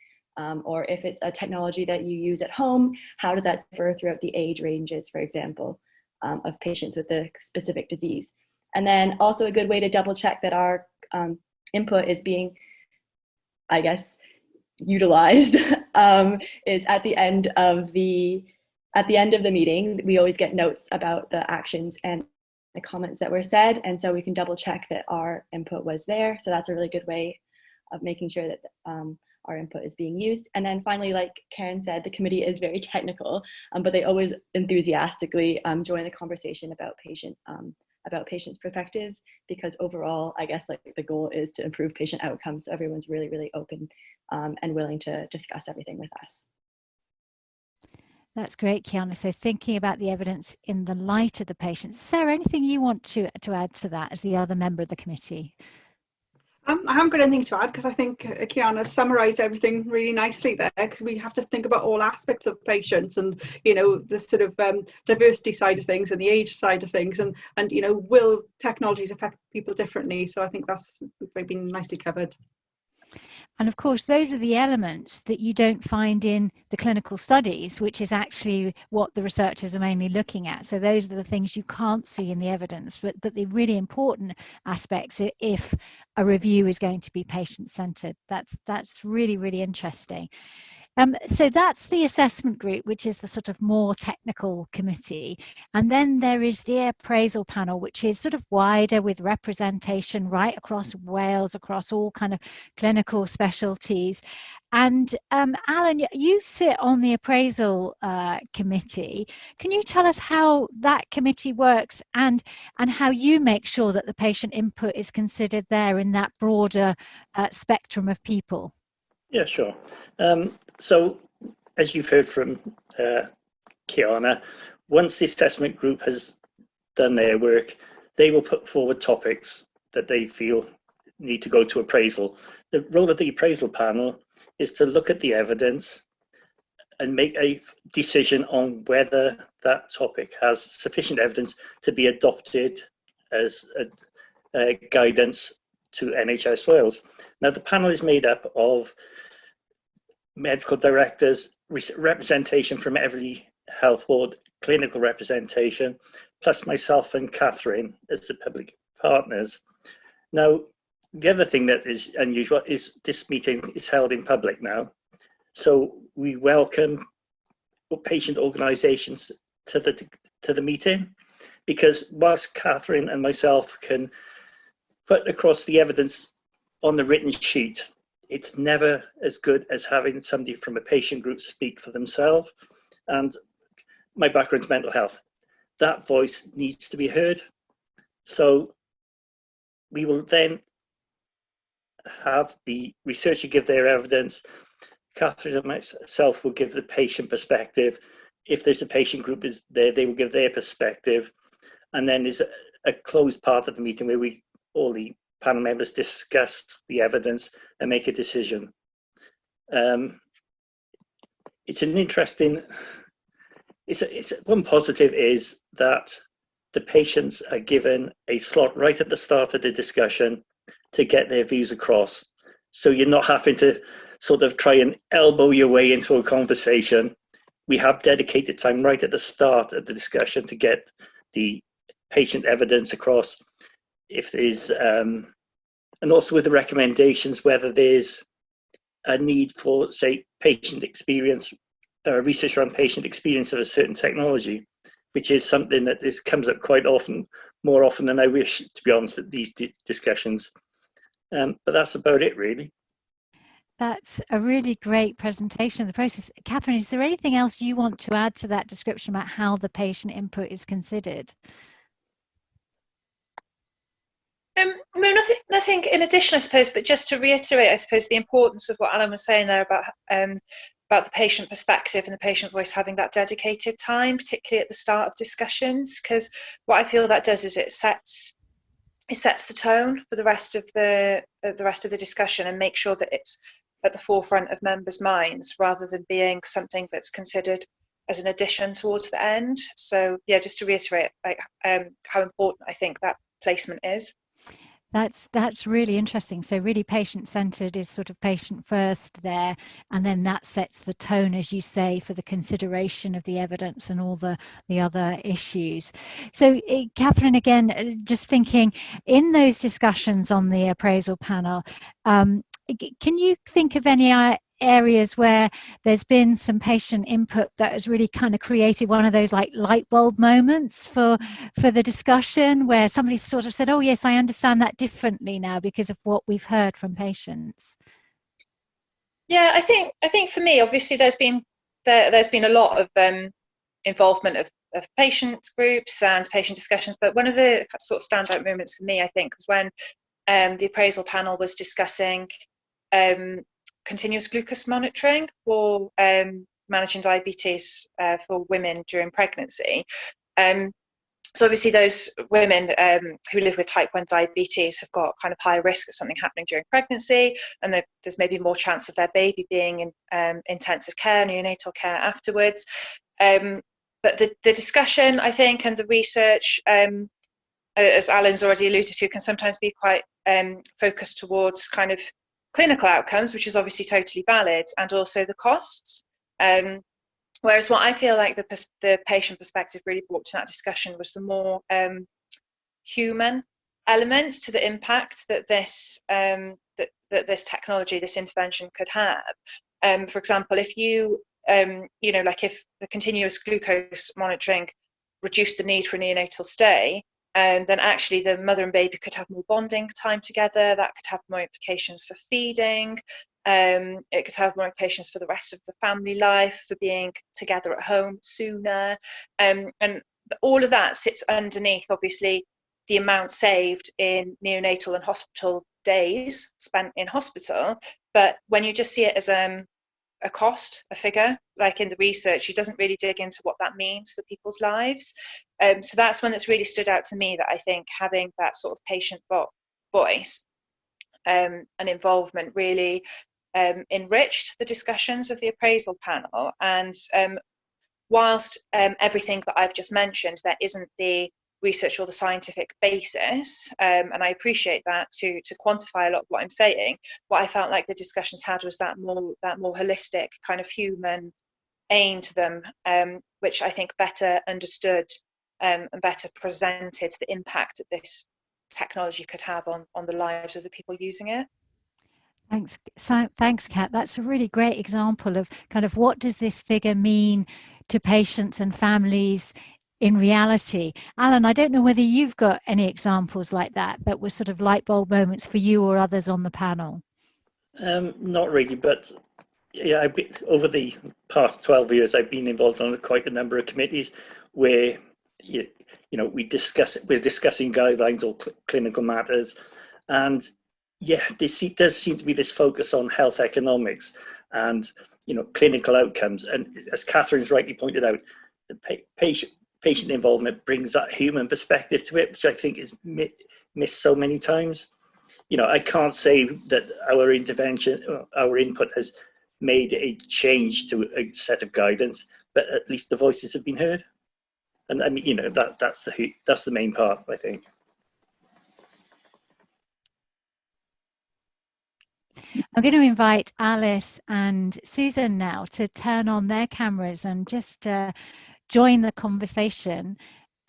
Or if it's a technology that you use at home, how does that differ throughout the age ranges, for example, of patients with the specific disease? And then also a good way to double check that our input is being, I guess, utilized is at the end of the meeting. We always get notes about the actions and the comments that were said, and so we can double check that our input was there. So that's a really good way of making sure that our input is being used. And then finally, like Karen said, the committee is very technical, but they always enthusiastically join the conversation about patients' perspectives, because overall, I guess like the goal is to improve patient outcomes. So everyone's really, really open and willing to discuss everything with us. That's great, Kiana. So thinking about the evidence in the light of the patients. Sarah, anything you want to add to that as the other member of the committee? I haven't got anything to add, because I think Kiana summarised everything really nicely there, because we have to think about all aspects of patients and, you know, the sort of diversity side of things and the age side of things, and you know, will technologies affect people differently? So I think that's been nicely covered. And of course, those are the elements that you don't find in the clinical studies, which is actually what the researchers are mainly looking at. So those are the things you can't see in the evidence, but the really important aspects if a review is going to be patient-centered. That's really, really interesting. So that's the assessment group, which is the sort of more technical committee. And then there is the appraisal panel, which is sort of wider, with representation right across Wales, across all kind of clinical specialties. And Alan, you sit on the appraisal committee. Can you tell us how that committee works and how you make sure that the patient input is considered there in that broader spectrum of people? Yeah, sure. So as you've heard from Kiana, once the assessment group has done their work, they will put forward topics that they feel need to go to appraisal. The role of the appraisal panel is to look at the evidence and make a decision on whether that topic has sufficient evidence to be adopted as a guidance to NHS Wales. Now, the panel is made up of medical directors, representation from every health board, clinical representation, plus myself and Catherine as the public partners. Now, the other thing that is unusual is this meeting is held in public now. So we welcome patient organisations to the meeting, because whilst Catherine and myself can put across the evidence on the written sheet, it's never as good as having somebody from a patient group speak for themselves. And my background's mental health. That voice needs to be heard. So we will then have the researcher give their evidence. Catherine and myself will give the patient perspective. If there's a patient group is there, they will give their perspective. And then there's a closed part of the meeting where all the panel members discuss the evidence and make a decision. It's an interesting, it's one positive is that the patients are given a slot right at the start of the discussion to get their views across. So you're not having to sort of try and elbow your way into a conversation. We have dedicated time right at the start of the discussion to get the patient evidence across. If there's and also with the recommendations, whether there's a need for, say, patient experience, research around patient experience of a certain technology, which is something that comes up quite often, more often than I wish, to be honest, at these discussions. But that's about it, really. That's a really great presentation of the process. Catherine, is there anything else you want to add to that description about how the patient input is considered? No, nothing in addition, I suppose, but just to reiterate, I suppose, the importance of what Alan was saying there about the patient perspective and the patient voice having that dedicated time, particularly at the start of discussions, because what I feel that does is it sets the tone for the rest of the discussion and make sure that it's at the forefront of members' minds rather than being something that's considered as an addition towards the end. So yeah, just to reiterate how important I think that placement is. That's really interesting. So really patient-centered is sort of patient first there, and then that sets the tone, as you say, for the consideration of the evidence and all the other issues. So Catherine, again, just thinking in those discussions on the appraisal panel, can you think of any areas where there's been some patient input that has really kind of created one of those like light bulb moments for the discussion, where somebody sort of said, oh yes, I understand that differently now because of what we've heard from patients? Yeah, I think for me, obviously there's been a lot of involvement of patient groups and patient discussions, but one of the sort of standout moments for me, I think, was when the appraisal panel was discussing continuous glucose monitoring for managing diabetes for women during pregnancy. So obviously those women who live with type 1 diabetes have got kind of higher risk of something happening during pregnancy, and there's maybe more chance of their baby being in intensive care, neonatal care afterwards. But the discussion, I think, and the research, as Alan's already alluded to, can sometimes be quite focused towards kind of clinical outcomes, which is obviously totally valid, and also the costs. Whereas what I feel like the patient perspective really brought to that discussion was the more human elements to the impact that this this technology, this intervention could have. For example, if like if the continuous glucose monitoring reduced the need for a neonatal stay, and then actually the mother and baby could have more bonding time together. That could have more implications for feeding. It could have more implications for the rest of the family life, for being together at home sooner. And all of that sits underneath, obviously, the amount saved in neonatal and hospital days spent in hospital. But when you just see it as a cost, a figure, like in the research, she doesn't really dig into what that means for people's lives. So that's when it's really stood out to me, that I think having that sort of patient voice and involvement really enriched the discussions of the appraisal panel. And whilst everything that I've just mentioned, there isn't the research or the scientific basis, and I appreciate that to quantify a lot of what I'm saying, what I felt like the discussions had was that more holistic kind of human aim to them, which I think better understood and better presented the impact that this technology could have on the lives of the people using it. Thanks, Kat. That's a really great example of kind of what does this figure mean to patients and families in reality. Alan, I don't know whether you've got any examples like that were sort of light bulb moments for you or others on the panel. Not really, but yeah, over the past 12 years, I've been involved on quite a number of committees where we're discussing guidelines or clinical matters, and yeah, there does seem to be this focus on health economics and clinical outcomes. And as Catherine's rightly pointed out, the patient involvement brings that human perspective to it, which I think is missed so many times. I can't say that our intervention, our input has made a change to a set of guidance, but at least the voices have been heard. And I mean, that's the main part, I think. I'm going to invite Alice and Susan now to turn on their cameras and just join the conversation.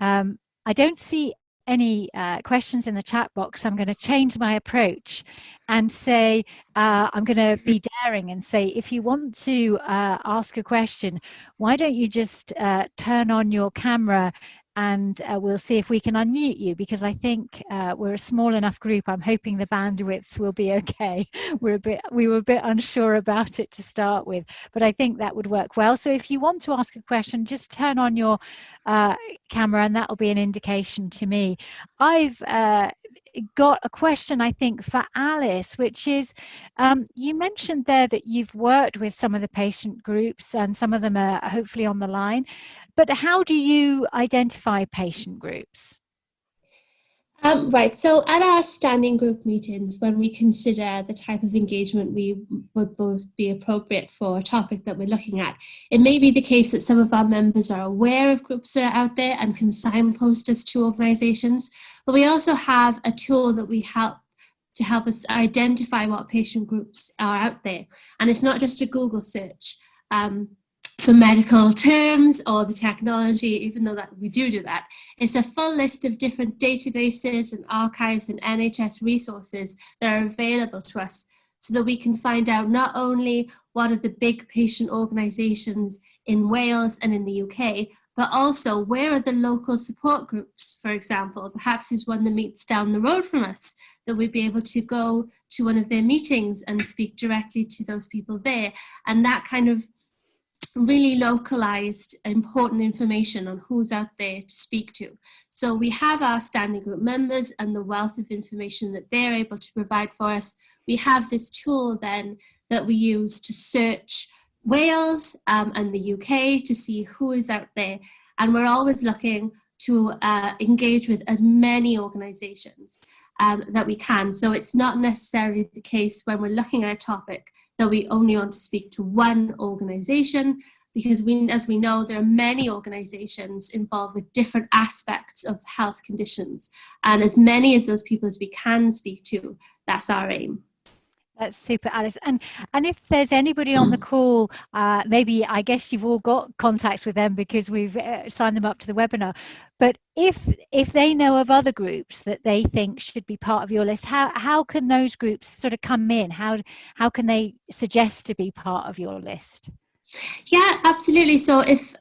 I don't see any questions in the chat box. I'm going to change my approach and say, I'm going to be daring and say, if you want to ask a question, why don't you just turn on your camera and we'll see if we can unmute you, because I think we're a small enough group. I'm hoping the bandwidth will be okay. We were a bit unsure about it to start with, but I think that would work well. So if you want to ask a question, just turn on your camera and that will be an indication to me. I've got a question, I think, for Alice, which is, you mentioned there that you've worked with some of the patient groups and some of them are hopefully on the line, but how do you identify patient groups? Right, so at our standing group meetings, when we consider the type of engagement we would both be appropriate for a topic that we're looking at, it may be the case that some of our members are aware of groups that are out there and can signpost us to organisations, but we also have a tool that we help us identify what patient groups are out there. And it's not just a Google search for medical terms or the technology, even though that we do that. It's a full list of different databases and archives and NHS resources that are available to us, so that we can find out not only what are the big patient organisations in Wales and in the UK, but also where are the local support groups, for example. Perhaps there's one that meets down the road from us, that we'd be able to go to one of their meetings and speak directly to those people there. And that kind of really localized, important information on who's out there to speak to. So we have our standing group members and the wealth of information that they're able to provide for us. We have this tool then that we use to search Wales and the UK to see who is out there. And we're always looking to engage with as many organizations that we can. So it's not necessarily the case when we're looking at a topic that we only want to speak to one organization, because as we know, there are many organizations involved with different aspects of health conditions. And as many as those people as we can speak to, that's our aim. That's super, Alice. And if there's anybody on the call, maybe, I guess you've all got contacts with them because we've signed them up to the webinar. But if they know of other groups that they think should be part of your list, how can those groups sort of come in? How can they suggest to be part of your list? Yeah, absolutely. So if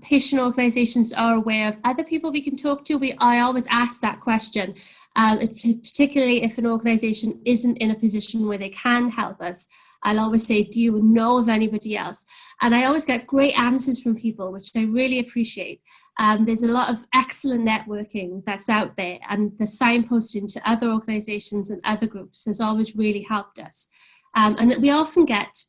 patient organisations are aware of other people we can talk to, I always ask that question, particularly if an organisation isn't in a position where they can help us. I'll always say, do you know of anybody else? And I always get great answers from people, which I really appreciate. There's a lot of excellent networking that's out there, and the signposting to other organisations and other groups has always really helped us. And we often get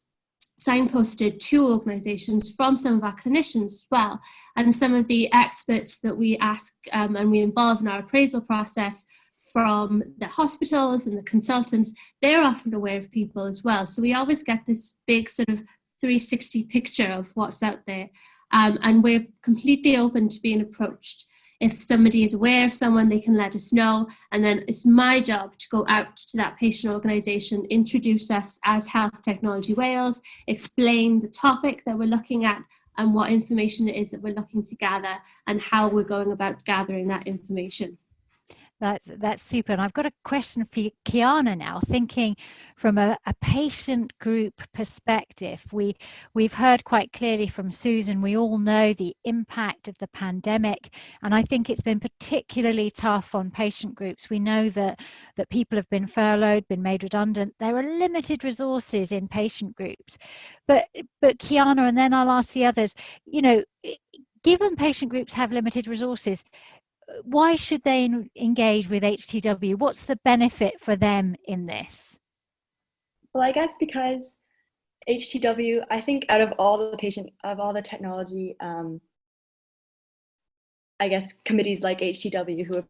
signposted to organisations from some of our clinicians as well, and some of the experts that we ask and we involve in our appraisal process from the hospitals and the consultants, they're often aware of people as well. So we always get this big sort of 360 picture of what's out there, and we're completely open to being approached. If somebody is aware of someone, they can let us know, and then it's my job to go out to that patient organisation, introduce us as Health Technology Wales, explain the topic that we're looking at and what information it is that we're looking to gather and how we're going about gathering that information. That's super. And I've got a question for Kiana now, thinking from a patient group perspective. We've heard quite clearly from Susan, we all know the impact of the pandemic, and I think it's been particularly tough on patient groups. We know that people have been furloughed, been made redundant. There are limited resources in patient groups. But Kiana, and then I'll ask the others, you know, given patient groups have limited resources, why should they engage with HTW? What's the benefit for them in this? Well, I guess because HTW, I think out of all the technology, I guess committees like HTW who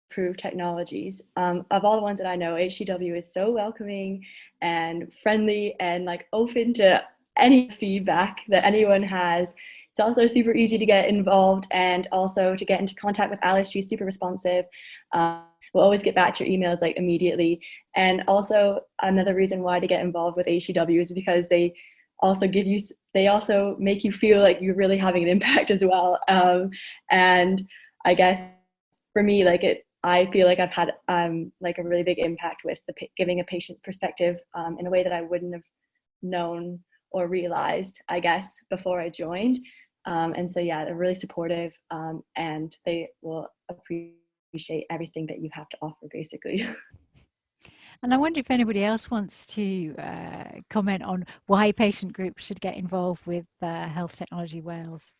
approve technologies, of all the ones that I know, HTW is so welcoming and friendly and like open to any feedback that anyone has. It's also super easy to get involved and also to get into contact with Alice. She's super responsive. We'll always get back to your emails like immediately. And also another reason why to get involved with HTW is because they also make you feel like you're really having an impact as well. And I guess for me, I feel like I've had like a really big impact with giving a patient perspective in a way that I wouldn't have known or realized, I guess, before I joined. And so, yeah, they're really supportive, and they will appreciate everything that you have to offer, basically. And I wonder if anybody else wants to comment on why patient groups should get involved with Health Technology Wales.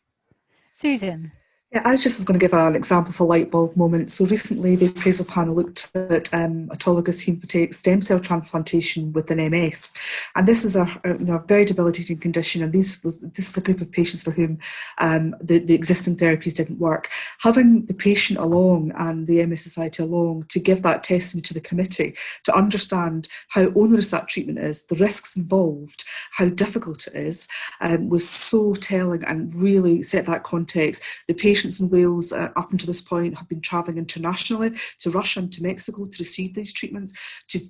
Susan. Yeah, I just was going to give an example of a light bulb moment. So recently the appraisal panel looked at autologous hematopoietic stem cell transplantation with an MS. And this is a very debilitating condition. And this is a group of patients for whom the existing therapies didn't work. Having the patient along and the MS Society along to give that testimony to the committee, to understand how onerous that treatment is, the risks involved, how difficult it is, was so telling and really set that context. The patients in Wales up until this point have been travelling internationally to Russia and to Mexico to receive these treatments, to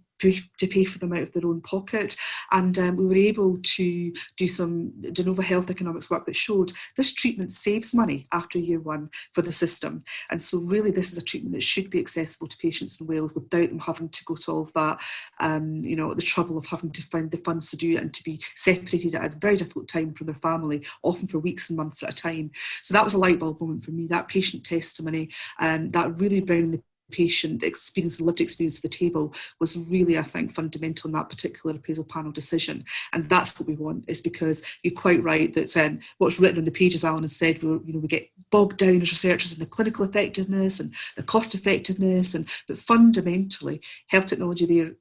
pay for them out of their own pocket. And we were able to do some de novo health economics work that showed this treatment saves money after year one for the system. And so really this is a treatment that should be accessible to patients in Wales without them having to go to all of that, the trouble of having to find the funds to do it and to be separated at a very difficult time from their family, often for weeks and months at a time. So that was a light bulb moment for me, that patient testimony, that really bringing the patient experience and lived experience to the table was really, I think, fundamental in that particular appraisal panel decision. And that's what we want, is because you're quite right that what's written on the page, as Alan has said, we get bogged down as researchers in the clinical effectiveness and the cost effectiveness, but fundamentally health technology there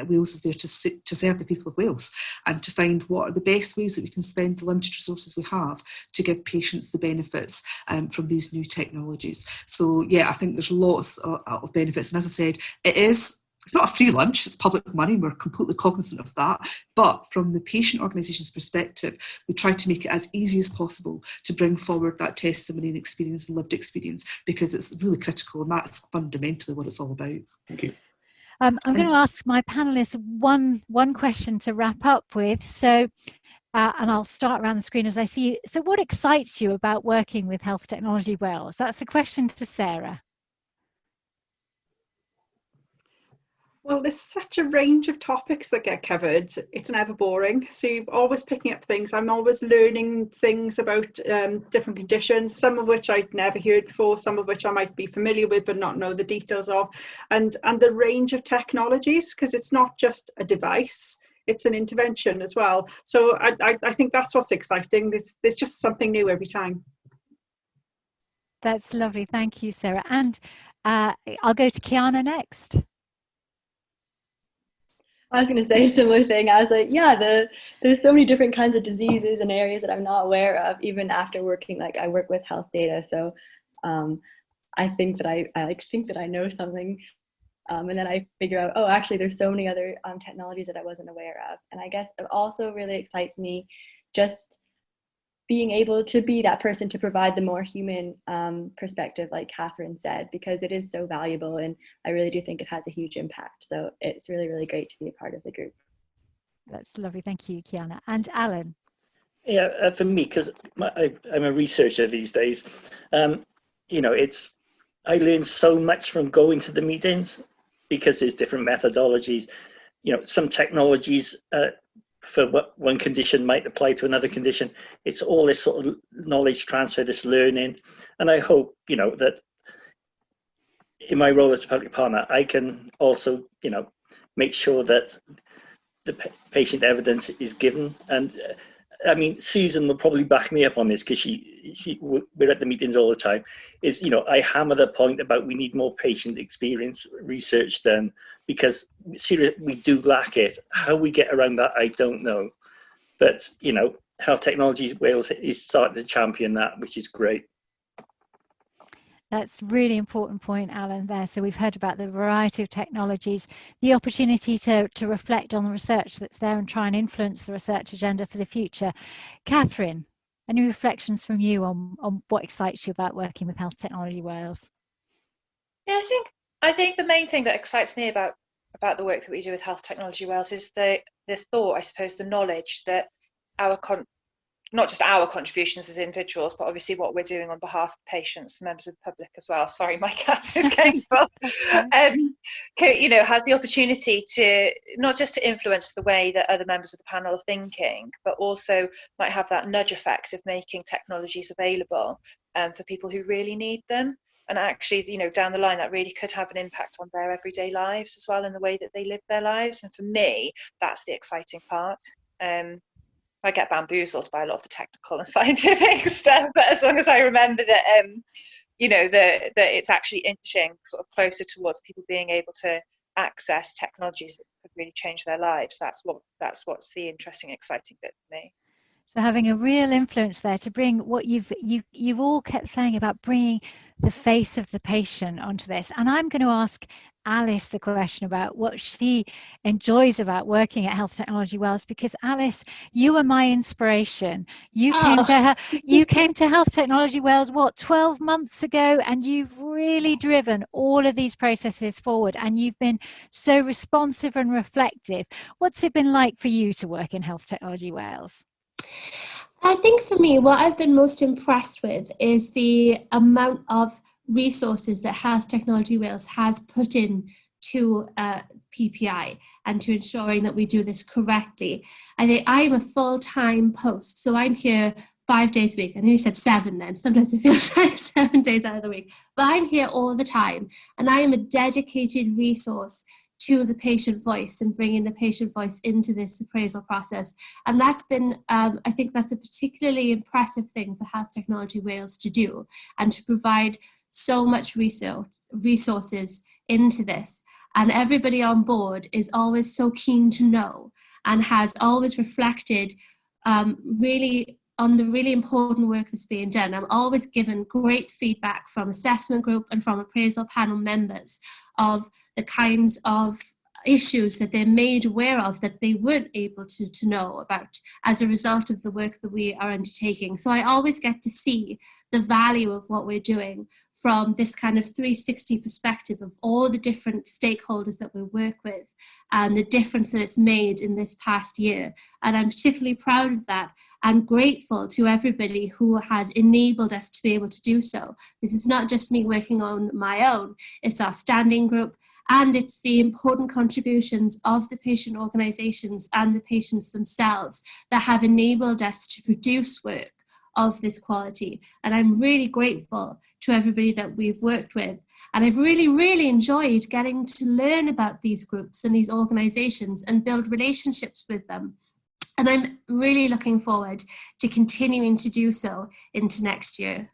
Wales is there to serve the people of Wales and to find what are the best ways that we can spend the limited resources we have to give patients the benefits from these new technologies. So yeah, I think there's lots of benefits. And as I said, it's not a free lunch, it's public money, we're completely cognizant of that. But from the patient organisation's perspective, we try to make it as easy as possible to bring forward that testimony and experience and lived experience, because it's really critical, and that's fundamentally what it's all about. Thank you. I'm going to ask my panelists one question to wrap up with. So, and I'll start around the screen as I see you. So what excites you about working with Health Technology Wales? That's a question to Sarah. Well, there's such a range of topics that get covered. It's never boring. So you're always picking up things. I'm always learning things about different conditions, some of which I'd never heard before, some of which I might be familiar with but not know the details of, and the range of technologies, because it's not just a device, it's an intervention as well. So I think that's what's exciting. There's just something new every time. That's lovely. Thank you, Sarah. And I'll go to Kiana next. I was going to say a similar thing. I was like, yeah, there's so many different kinds of diseases and areas that I'm not aware of, even after working, I work with health data. So I think that I think that I know something. And then I figure out, oh, actually, there's so many other technologies that I wasn't aware of. And I guess it also really excites me just being able to be that person to provide the more human perspective, like Catherine said, because it is so valuable, and I really do think it has a huge impact. So it's really, really great to be a part of the group. That's lovely. Thank you, Kiana. And Alan? Yeah, for me, because I'm a researcher these days, I learn so much from going to the meetings, because there's different methodologies. Some technologies for what one condition might apply to another condition. It's all this sort of knowledge transfer, this learning. And I hope, that in my role as a public partner, I can also, make sure that the patient evidence is given. And I mean, Susan will probably back me up on this, because we're at the meetings all the time, is, I hammer the point about we need more patient experience research done, because seriously, we do lack it. How we get around that, I don't know. But, Health Technology Wales is starting to champion that, which is great. That's a really important point, Alan, there. So we've heard about the variety of technologies, the opportunity to reflect on the research that's there and try and influence the research agenda for the future. Catherine, any reflections from you on what excites you about working with Health Technology Wales? Yeah, I think the main thing that excites me about the work that we do with Health Technology Wales is the thought, I suppose, the knowledge that our not just our contributions as individuals, but obviously what we're doing on behalf of patients, members of the public as well. Sorry, my cat is getting involved. You know, has the opportunity to not just to influence the way that other members of the panel are thinking, but also might have that nudge effect of making technologies available for people who really need them. And actually, you know, down the line, that really could have an impact on their everyday lives as well, in the way that they live their lives. And for me, that's the exciting part. I get bamboozled by a lot of the technical and scientific stuff, but as long as I remember that, you know, that it's actually inching sort of closer towards people being able to access technologies that could really change their lives, that's what's the interesting, exciting bit for me. So having a real influence there to bring what you've all kept saying about bringing the face of the patient onto this. And I'm going to ask Alice the question about what she enjoys about working at Health Technology Wales, because Alice, you were my inspiration. You came to Health Technology Wales, what, 12 months ago, and you've really driven all of these processes forward, and you've been so responsive and reflective. What's it been like for you to work in Health Technology Wales? I think for me, what I've been most impressed with is the amount of resources that Health Technology Wales has put in to PPI and to ensuring that we do this correctly. I think I'm a full-time post, so I'm here 5 days a week. I know you said 7 then. Sometimes it feels like 7 days out of the week. But I'm here all the time, and I am a dedicated resource to the patient voice and bringing the patient voice into this appraisal process. And that's been, I think that's a particularly impressive thing for Health Technology Wales to do, and to provide so much resources into this. And everybody on board is always so keen to know, and has always reflected really on the really important work that's being done. I'm always given great feedback from assessment group and from appraisal panel members of the kinds of issues that they're made aware of that they weren't able to know about as a result of the work that we are undertaking. So I always get to see the value of what we're doing from this kind of 360 perspective of all the different stakeholders that we work with and the difference that it's made in this past year. And I'm particularly proud of that and grateful to everybody who has enabled us to be able to do so. This is not just me working on my own, it's our standing group, and it's the important contributions of the patient organisations and the patients themselves that have enabled us to produce work of this quality. And I'm really grateful to everybody that we've worked with. And I've really, really enjoyed getting to learn about these groups and these organisations and build relationships with them. And I'm really looking forward to continuing to do so into next year.